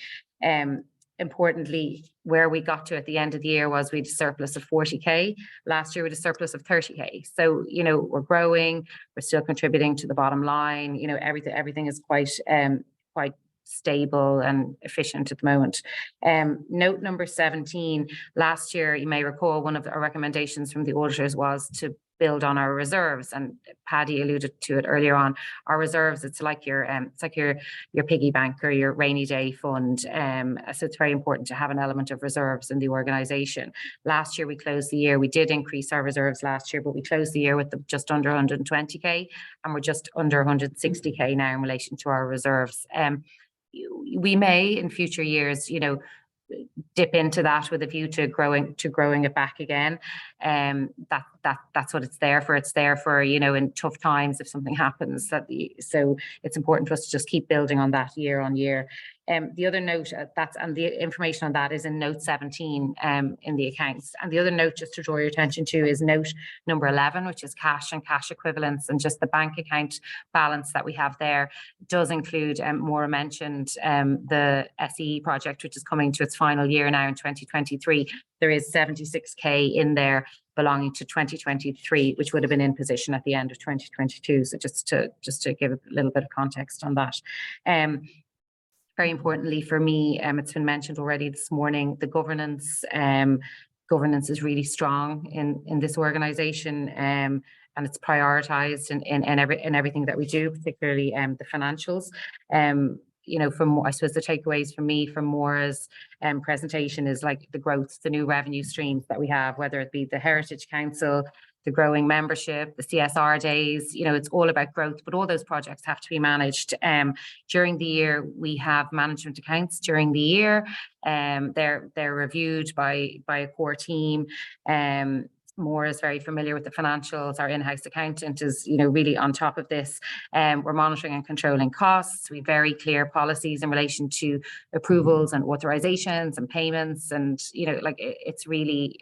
Importantly, where we got to at the end of the year was we had a surplus of 40k. Last year we had a surplus of 30k. So you know, we're growing, we're still contributing to the bottom line. You know, everything is quite stable and efficient at the moment. Note number 17, last year, you may recall, one of our recommendations from the auditors was to build on our reserves, and Paddy alluded to it earlier on. Our reserves, it's like your piggy bank or your rainy day fund. So it's very important to have an element of reserves in the organisation. Last year we closed the year, we did increase our reserves last year, but we closed the year with just under 120k, and we're just under 160k now in relation to our reserves. we may in future years, dip into that with a view to growing it back again. That's what it's there for. It's there for, in tough times if something happens. So it's important for us to just keep building on that year on year. The other note and the information on that is in note 17 in the accounts. And the other note just to draw your attention to is note number 11, which is cash and cash equivalents, and just the bank account balance that we have there does include, Maura mentioned, the SEE project, which is coming to its final year now in 2023. There is 76k in there belonging to 2023, which would have been in position at the end of 2022. So just to give a little bit of context on that. Very importantly for me, it's been mentioned already this morning, the governance. Governance is really strong in this organisation, and it's prioritised in everything that we do, particularly the financials. From I suppose the takeaways for me from Maura's presentation is like the growth, the new revenue streams that we have, whether it be the Heritage Council, the growing membership, the CSR days, it's all about growth, but all those projects have to be managed. During the year, we have management accounts during the year. They're reviewed by a core team. Maura is very familiar with the financials. Our in-house accountant is, really on top of this. We're monitoring and controlling costs. We have very clear policies in relation to approvals and authorizations and payments. And, it's really,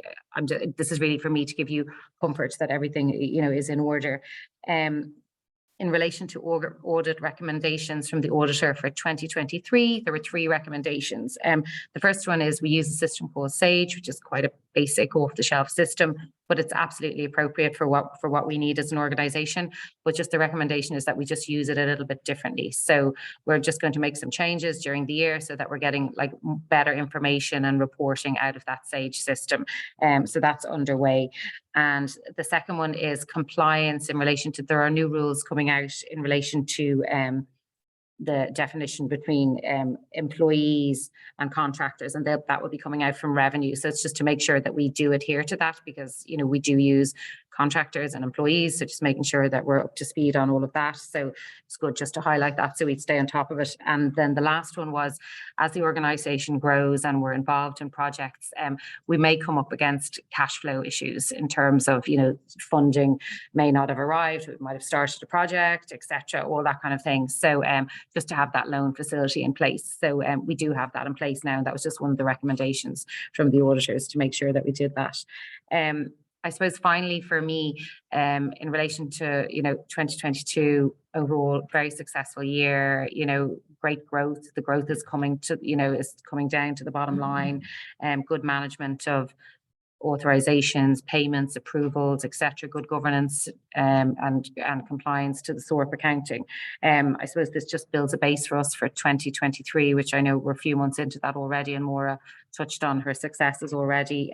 this is really for me to give you comfort that everything, is in order. In relation to audit recommendations from the auditor for 2023, there were 3 recommendations. The first one is we use a system called Sage, which is quite a basic off-the-shelf system, but it's absolutely appropriate for what we need as an organisation. But just the recommendation is that we just use it a little bit differently. So we're just going to make some changes during the year so that we're getting better information and reporting out of that Sage system. So that's underway. And the second one is compliance in relation to, there are new rules coming out in relation to the definition between employees and contractors, and that will be coming out from revenue. So it's just to make sure that we do adhere to that, because we do use contractors and employees, so just making sure that we're up to speed on all of that. So it's good just to highlight that so we'd stay on top of it. And then the last one was, as the organisation grows and we're involved in projects, we may come up against cash flow issues in terms of, funding may not have arrived, we might have started a project, etc., all that kind of thing. So just to have that loan facility in place. So we do have that in place now, and that was just one of the recommendations from the auditors to make sure that we did that. I suppose finally for me, in relation to 2022 overall, very successful year, great growth. The growth is coming to is coming down to the bottom line, good management of authorizations, payments, approvals, etc., good governance, and compliance to the SORP accounting. I suppose this just builds a base for us for 2023, which I know we're a few months into that already, and Maura touched on her successes already.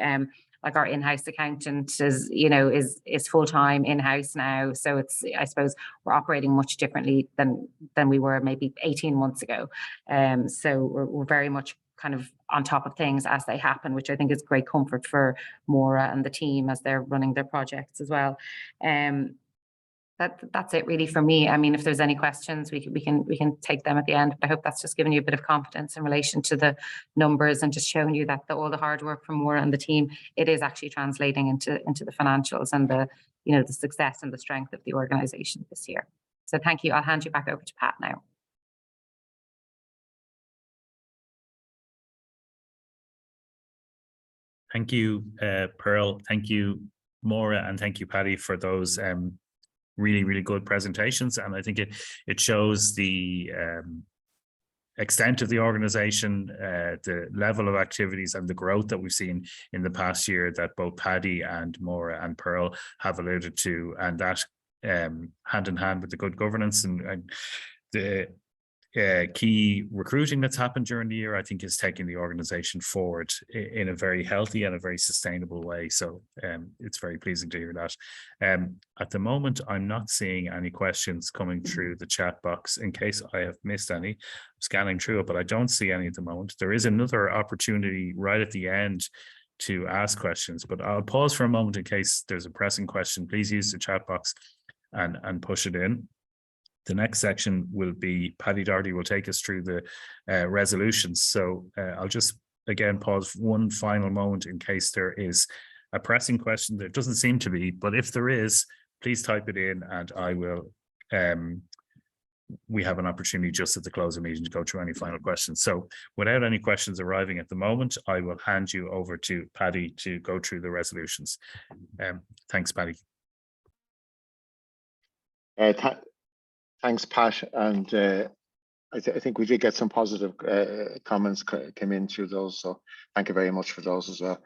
Like our in-house accountant is full-time in-house now. So it's, I suppose we're operating much differently than we were maybe 18 months ago. So we're very much kind of on top of things as they happen, which I think is great comfort for Maura and the team as they're running their projects as well. That's it really for me. I mean, if there's any questions, we can take them at the end. But I hope that's just given you a bit of confidence in relation to the numbers and just showing you that all the hard work from Maura and the team, it is actually translating into the financials and the the success and the strength of the organisation this year. So thank you. I'll hand you back over to Pat now. Thank you, Pearl. Thank you, Maura, and thank you, Paddy, for those really, really good presentations. And I think it shows the extent of the organization, the level of activities and the growth that we've seen in the past year that both Paddy and Maura and Pearl have alluded to, and that hand in hand with the good governance and the key recruiting that's happened during the year, I think is taking the organization forward in a very healthy and a very sustainable way. So it's very pleasing to hear that. At the moment, I'm not seeing any questions coming through the chat box. In case I have missed any, I'm scanning through it, but I don't see any at the moment. There is another opportunity right at the end to ask questions, but I'll pause for a moment in case there's a pressing question. Please use the chat box and push it in. The next section will be Paddy Doherty will take us through the resolutions. So I'll just again pause one final moment in case there is a pressing question. There doesn't seem to be, but if there is, please type it in and I will, we have an opportunity just at the close of the meeting to go through any final questions. So without any questions arriving at the moment, I will hand you over to Paddy to go through the resolutions. Thanks, Paddy. Thanks, Pat. And I think we did get some positive comments came in through those. So thank you very much for those as well.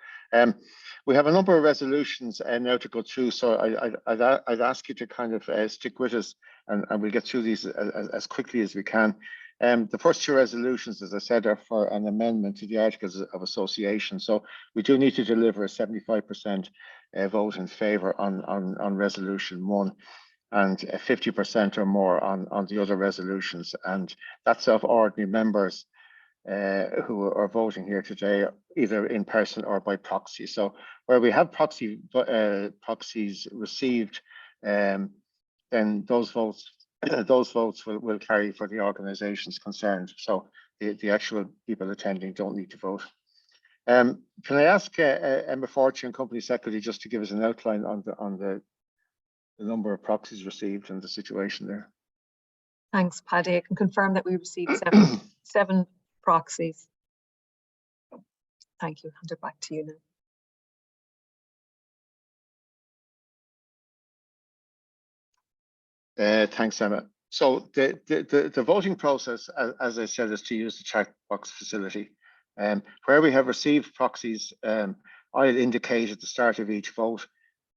We have a number of resolutions now to go through. So I'd ask you to kind of stick with us and we'll get through these as quickly as we can. The first two resolutions, as I said, are for an amendment to the Articles of Association. So we do need to deliver a 75% vote in favour on Resolution 1. And 50% or more on the other resolutions. And that's of ordinary members who are voting here today, either in person or by proxy. So where we have proxies received, then those votes will carry for the organisations concerned. So the actual people attending don't need to vote. Can I ask Emma Fortune, Company Secretary, just to give us an outline on the number of proxies received and the situation there? Thanks, Paddy. I can confirm that we received seven proxies. Thank you. Hand it back to you now. Thanks, Emma. So the voting process, as I said, is to use the chat box facility. Where we have received proxies, I'll indicate at the start of each vote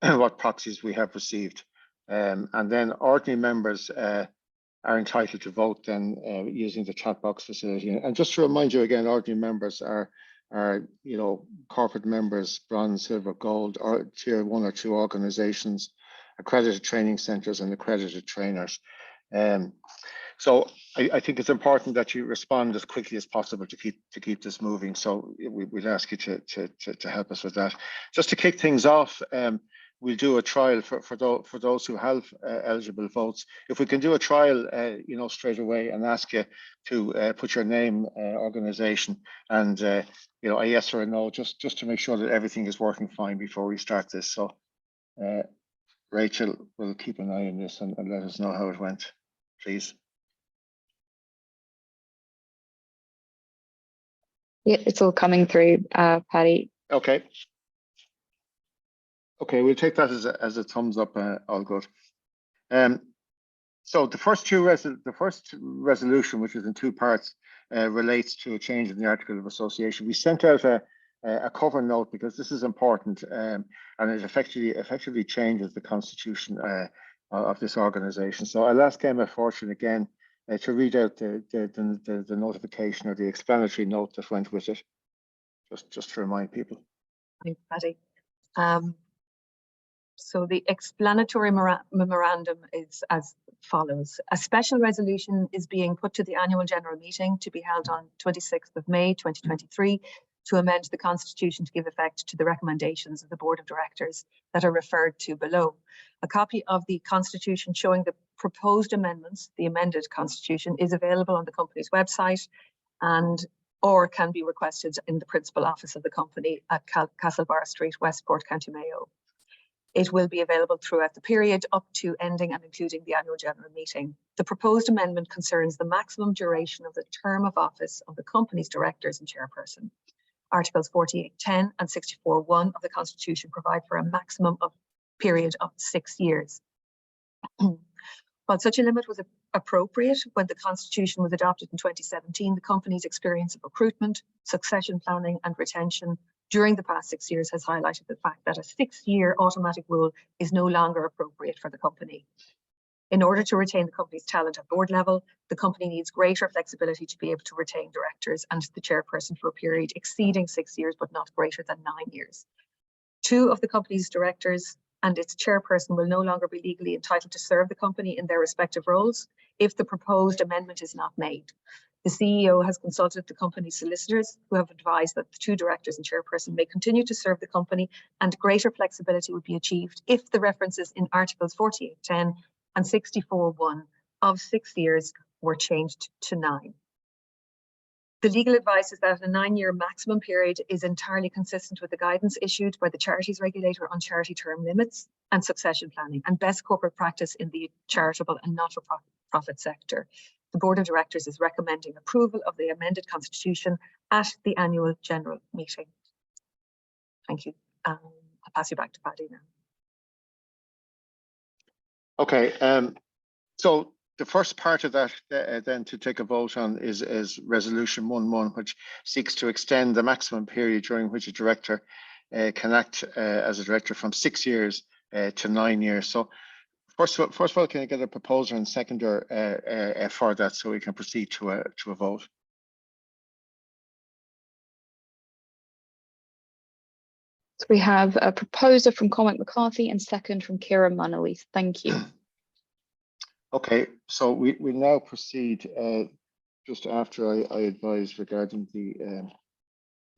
what proxies we have received. And then ordinary members are entitled to vote then using the chat box facility. And just to remind you again, ordinary members are corporate members, bronze, silver, gold, or tier 1 or 2 organizations, accredited training centers and accredited trainers. So I think it's important that you respond as quickly as possible to keep this moving. So we'll ask you to help us with that. Just to kick things off, we'll do a trial for those who have eligible votes. If we can do a trial, straight away and ask you to put your name, organization, and a yes or a no, just to make sure that everything is working fine before we start this. So Rachel will keep an eye on this and let us know how it went, please. Yeah, it's all coming through, Paddy. Okay. Okay, we'll take that as a thumbs up. All good. So the first resolution, which is in 2 parts, relates to a change in the Article of Association. We sent out a cover note because this is important, and it effectively changes the constitution of this organisation. So I'll ask Emma Fortune again to read out the notification or the explanatory note that went with it, just to remind people. Thanks, Paddy. So the explanatory memorandum is as follows. A special resolution is being put to the annual general meeting to be held on 26th of May 2023 to amend the constitution to give effect to the recommendations of the board of directors that are referred to below. A copy of the constitution showing the proposed amendments, the amended constitution, is available on the company's website or can be requested in the principal office of the company at Castlebar Street, Westport, County Mayo. It will be available throughout the period up to ending and including the annual general meeting. The proposed amendment concerns the maximum duration of the term of office of the company's directors and chairperson. Articles 48.10 and 64.1 of the Constitution provide for a maximum period of 6 years. While such a limit was appropriate when the Constitution was adopted in 2017, the company's experience of recruitment, succession planning and retention during the past 6 years has highlighted the fact that a 6-year automatic rule is no longer appropriate for the company. In order to retain the company's talent at board level, the company needs greater flexibility to be able to retain directors and the chairperson for a period exceeding 6 years, but not greater than 9 years. 2 of the company's directors and its chairperson will no longer be legally entitled to serve the company in their respective roles if the proposed amendment is not made. The CEO has consulted the company's solicitors, who have advised that the 2 directors and chairperson may continue to serve the company, and greater flexibility would be achieved if the references in Articles 48.10 and 64.1 of 6 years were changed to 9. The legal advice is that a 9-year maximum period is entirely consistent with the guidance issued by the Charities Regulator on charity term limits and succession planning and best corporate practice in the charitable and not-for-profit sector. The Board of Directors is recommending approval of the amended constitution at the annual general meeting. Thank you. I'll pass you back to Paddy now. Okay, so the first part of that then to take a vote on is resolution 1.1, which seeks to extend the maximum period during which a director can act as a director from 6 years to 9 years. So first of all, can I get a proposer and seconder for that so we can proceed to a vote? So we have a proposer from Cormac McCarthy and second from Kieran Munnelly. Thank you. Okay, so we now proceed just after I advise regarding the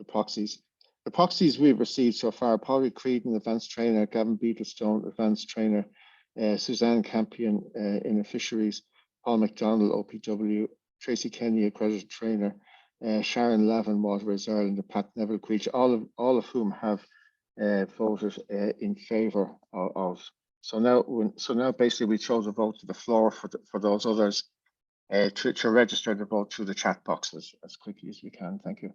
proxies. The proxies we've received so far: Polly Creedon, advanced trainer; Gavin Beatlestone, advanced trainer; Suzanne Campion, in fisheries; Paul McDonald, OPW; Tracy Kenny, accredited trainer; Sharon Lavin, Waterways Ireland; and Pat Neville Creech, all of whom have voted in favour of. So now basically we throw the vote to the floor for those others to register the vote through the chat boxes as quickly as we can. Thank you.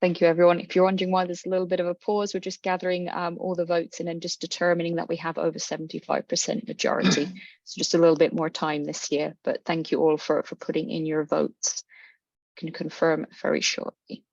Thank you, everyone. If you're wondering why there's a little bit of a pause, we're just gathering all the votes in and just determining that we have over 75% majority. So just a little bit more time this year, but thank you all for putting in your votes. Can confirm very shortly.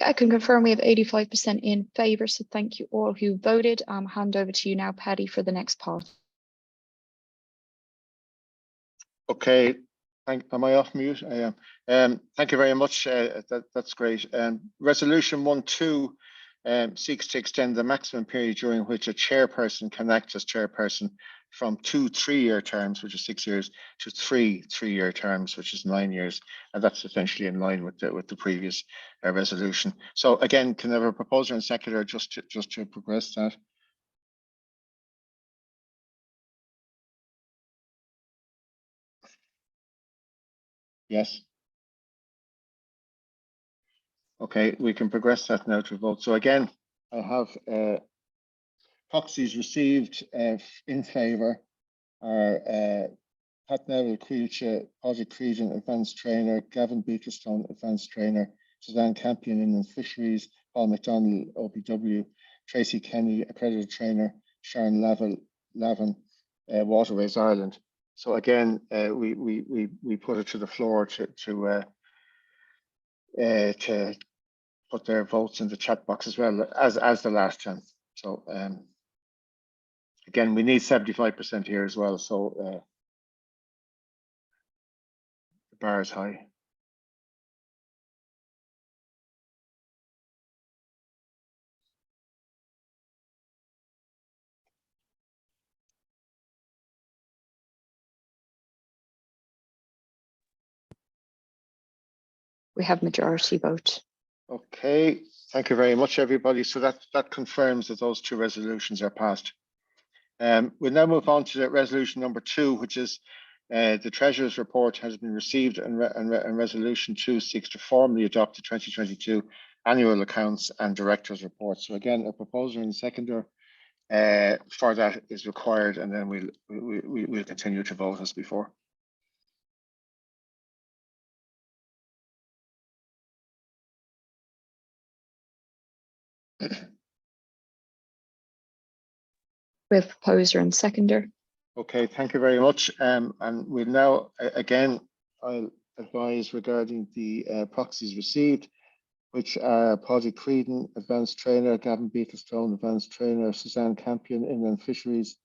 I can confirm we have 85% in favour, so thank you all who voted. Hand over to you now, Paddy, for the next part. Okay, am I off mute? I am. Thank you very much. That's great. Resolution 1.2 seeks to extend the maximum period during which a chairperson can act as chairperson from 2 3-year terms, which is 6 years, to 3 3-year terms, which is 9 years, and that's essentially in line with the previous resolution. So again, can I have a proposer and seconder just to progress that? Yes. Okay, we can progress that now to vote. So again, I have proxies received in favour are Pat Neville, Creelcha, Padraig Creedon, Advanced Trainer, Gavin Beakerstone, Advanced Trainer, Suzanne Campion, Inland Fisheries, Paul McDonald, OPW, Tracy Kenny, Accredited Trainer, Sharon Lavin, Waterways Ireland. So again, we put it to the floor to put their votes in the chat box as well as the last time. So again, we need 75% here as well. So the bar is high. We have majority vote. Okay, thank you very much, everybody. So that confirms that those two resolutions are passed. We'll now move on to the resolution number 2, which is the Treasurer's report has been received, and resolution 2 seeks to formally adopt the 2022 annual accounts and director's report. So again, a proposer and seconder for that is required, and then we'll continue to vote as before. We have proposer and seconder. Okay, thank you very much. And we'll now, again, I'll advise regarding the proxies received, which are Padraig Creedon, Advanced Trainer, Gavin Beakerstone, Advanced Trainer, Suzanne Campion, Inland Fisheries,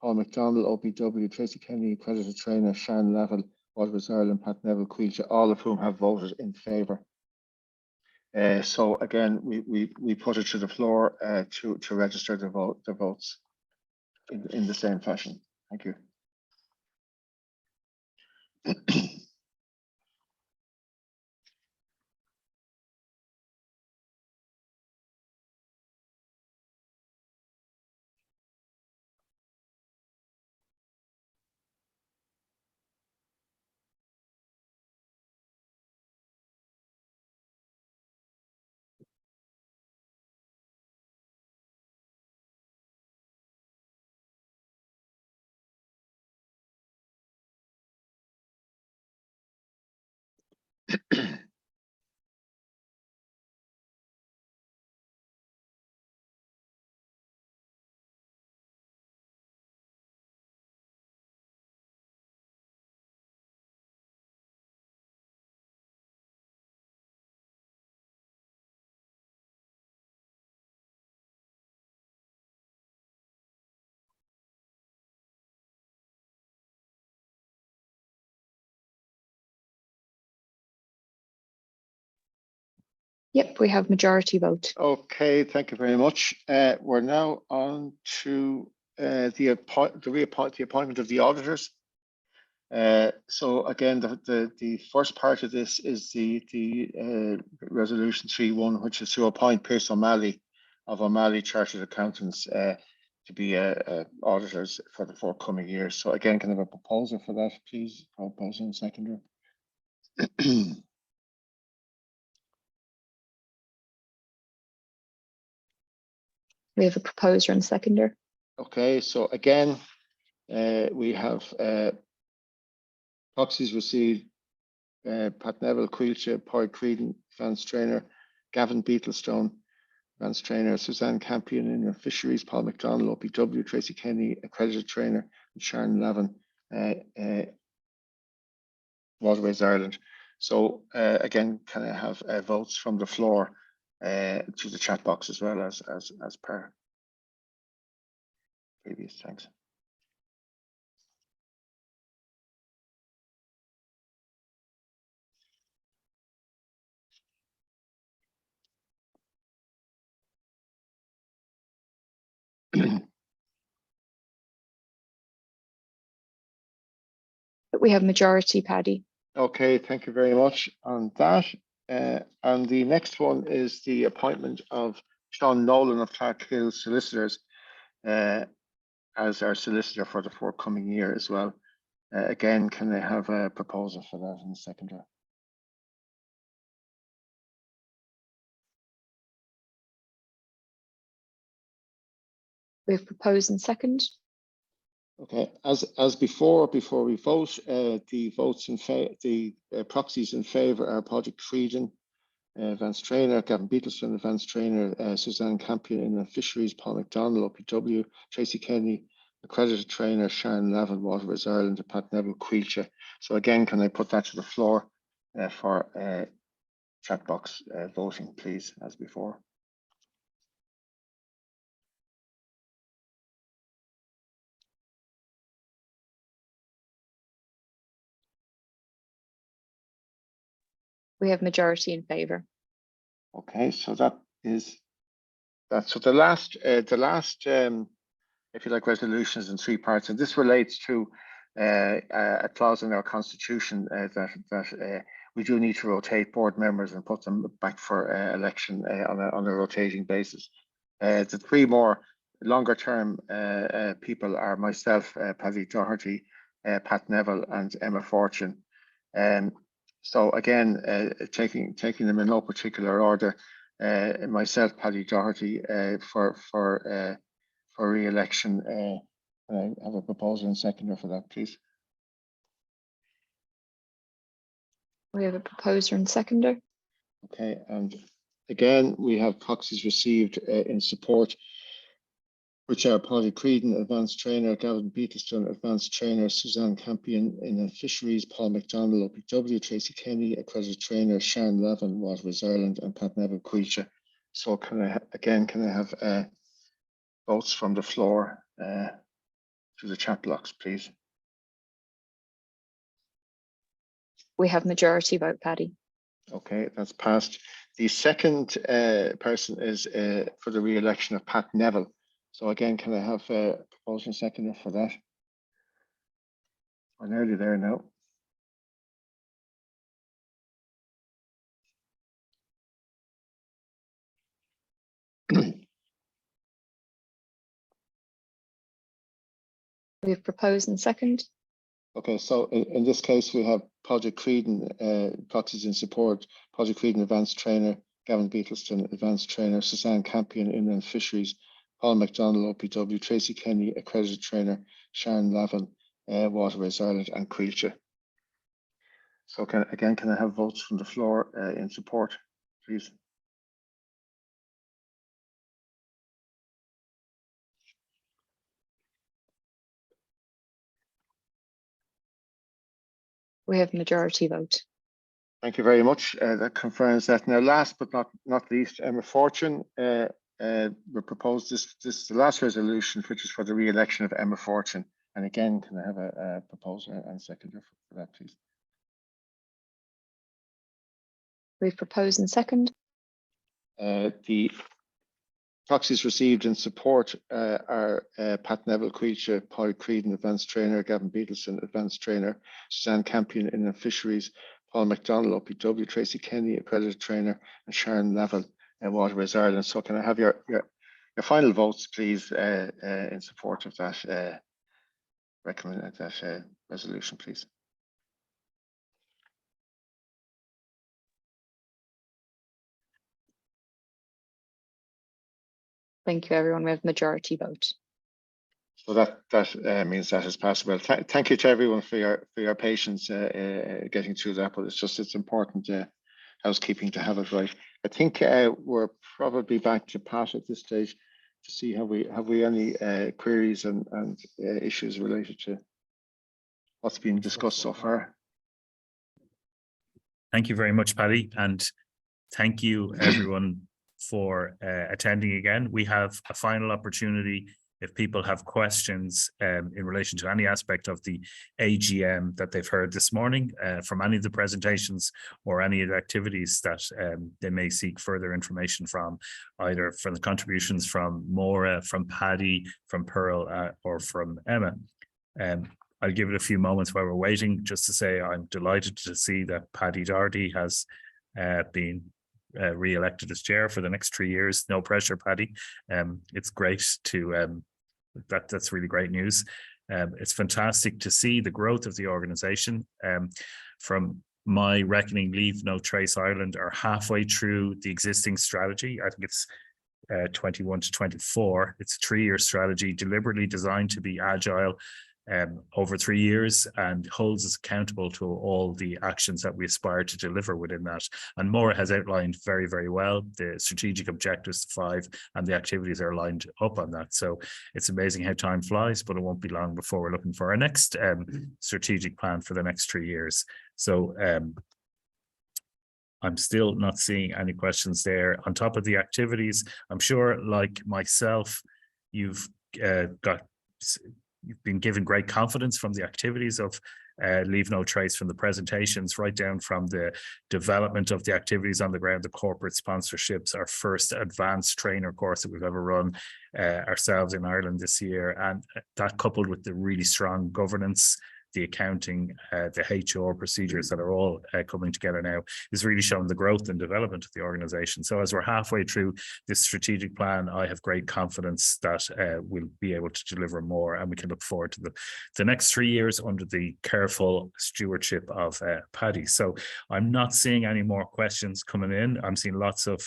Paul McDonald, OPW, Tracy Kenny, Accredited Trainer, Sharon Lavin, Waterways Ireland, Pat Neville, Creelcha, all of whom have voted in favour. So again, we put it to the floor to register the votes in the same fashion. Thank you. Yep, we have majority vote. Okay, thank you very much. We're now on to the appointment of the auditors. So again, the first part of this is the resolution 3.1, which is to appoint Pierce O'Malley of O'Malley Chartered Accountants to be auditors for the forthcoming years. So again, can I have a proposal for that, please? Proposer and seconder. We have a proposer and seconder. Okay, so again, we have proxies received. Pat Neville, Creelcha, Padraig Creedon, Advanced Trainer, Gavin Beakerstone, Advanced Trainer, Suzanne Campion, Inland Fisheries, Paul McDonald, OPW, Tracy Kenny, Accredited Trainer, and Sharon Lavin, Waterways Ireland. So again, can I have votes from the floor to the chat box as well as per previous? Thanks. We have majority, Paddy. Okay, thank you very much on that. And the next one is the appointment of Sean Nolan of Clark Hill Solicitors as our solicitor for the forthcoming year as well. Again, can I have a proposal for that in the seconder? We have proposed and second. Okay, as before we vote, the votes in favor, the proxies in favour are Padraig Creedon, advanced trainer, Gavin Beatleston, advanced trainer, Suzanne Campion in Fisheries, Paul McDonald, OPW, Tracy Kenny, accredited trainer, Sharon Lavin, Waterways Ireland, and Pat Neville, Quilcha. So again, can I put that to the floor for chat box voting, please, as before? We have majority in favour. Okay, so that is that. So the last, if you like, resolution is in three parts, and this relates to a clause in our constitution that we do need to rotate board members and put them back for election on a rotating basis. The three more longer term people are myself, Paddy Doherty, Pat Neville, and Emma Fortune. So again, taking them in no particular order, myself, Paddy Doherty, for re-election. Can I have a proposal and seconder for that, please? We have a proposer and seconder. Okay, and again, we have proxies received in support, which are Padraig Creedon, advanced trainer, Gavin Beatleston, advanced trainer, Suzanne Campion in Fisheries, Paul McDonald, OPW, Tracy Kenny, accredited trainer, Sharon Lavin, Waterways Ireland, and Pat Neville, Quilcha. So can I have votes from the floor to the chat blocks, please? We have majority vote, Paddy. Okay, that's passed. The second person is for the re-election of Pat Neville. So again, can I have a proposal and seconder for that? We're nearly there now. We have proposed and second. Okay, so in this case, we have Padraig Creedon, proxies in support, Padraig Creedon, advanced trainer, Gavin Beatleston, advanced trainer, Suzanne Campion, Inland Fisheries, Paul McDonald, OPW, Tracy Kenny, accredited trainer, Sharon Lavin, Waterways Ireland, and Quilcha. So can I have votes from the floor in support, please? We have majority vote. Thank you very much. That confirms that. Now, last but not least, Emma Fortune. We proposed this the last resolution, which is for the re-election of Emma Fortune. And again, can I have a proposer and seconder for that, please? We've proposed and second. The proxies received in support are Pat Neville, Quilcha, Padraig Creedon, advanced trainer, Gavin Beatleston, advanced trainer, Suzanne Campion in Fisheries, Paul McDonald, OPW, Tracy Kenny, accredited trainer, and Sharon Lavin, Waterways Ireland. So can I have your final votes, please, in support of that resolution, please? Thank you, everyone. We have majority vote. So that means that is possible. Thank you to everyone for your patience getting through that, but it's important housekeeping to have it right. I think we're probably back to Pat at this stage to see have we any queries and issues related to what's been discussed so far. Thank you very much, Paddy, and thank you everyone for attending again. We have a final opportunity if people have questions in relation to any aspect of the AGM that they've heard this morning from any of the presentations or any of the activities that they may seek further information from, either from the contributions from Maura, from Paddy, from Pearl, or from Emma. I'll give it a few moments while we're waiting, just to say I'm delighted to see that Paddy Doherty has been re-elected as chair for the next 3 years. No pressure, Paddy. It's great to that's really great news. It's fantastic to see the growth of the organization. From my reckoning, Leave No Trace Ireland are halfway through the existing strategy. I think it's 21 to 24. It's a 3-year strategy deliberately designed to be agile over 3 years, and holds us accountable to all the actions that we aspire to deliver within that. And Maura has outlined very, very well the strategic objectives, the 5, and the activities are lined up on that. So it's amazing how time flies, but it won't be long before we're looking for our next strategic plan for the next 3 years. So I'm still not seeing any questions there. On top of the activities, I'm sure, like myself, you've been given great confidence from the activities of Leave No Trace, from the presentations right down from the development of the activities on the ground, the corporate sponsorships, our first advanced trainer course that we've ever run ourselves in Ireland this year. And that, coupled with the really strong governance, the accounting, the HR procedures that are all coming together now, is really showing the growth and development of the organization. So as we're halfway through this strategic plan, I have great confidence that we'll be able to deliver more, and we can look forward to the next 3 years under the careful stewardship of Paddy. So I'm not seeing any more questions coming in. I'm seeing lots of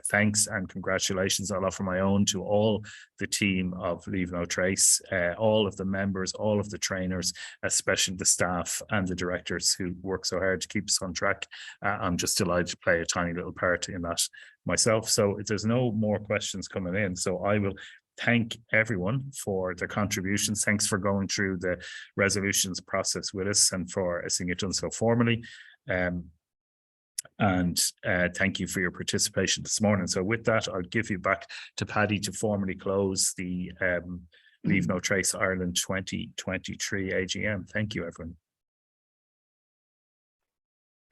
thanks and congratulations. I'll offer my own to all the team of Leave No Trace, all of the members, all of the trainers, especially the staff and the directors who work so hard to keep us on track. I'm just delighted to play a tiny little part in that myself. So if there's no more questions coming in, so I will thank everyone for their contributions. Thanks for going through the resolutions process with us and for seeing it done so formally. And thank you for your participation this morning. So with that, I'll give you back to Paddy to formally close the Leave No Trace Ireland 2023 AGM. Thank you, everyone.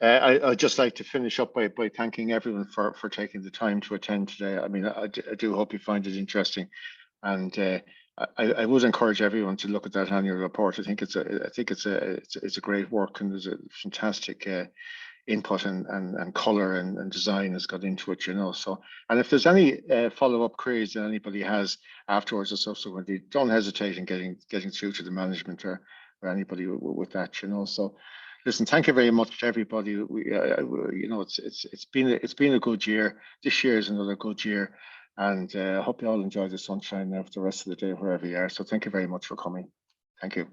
I'd just like to finish up by thanking everyone for taking the time to attend today. I mean, I do hope you find it interesting, and I would encourage everyone to look at that annual report. I think it's a great work, and there's a fantastic input and color and design has got into it, you know. So, and if there's any follow-up queries that anybody has afterwards or subsequently, don't hesitate in getting through to the management or anybody with that, you know. So listen, thank you very much to everybody. We you know, it's been a good year. This year is another good year, and I hope you all enjoy the sunshine now for the rest of the day wherever you are. So thank you very much for coming. Thank you.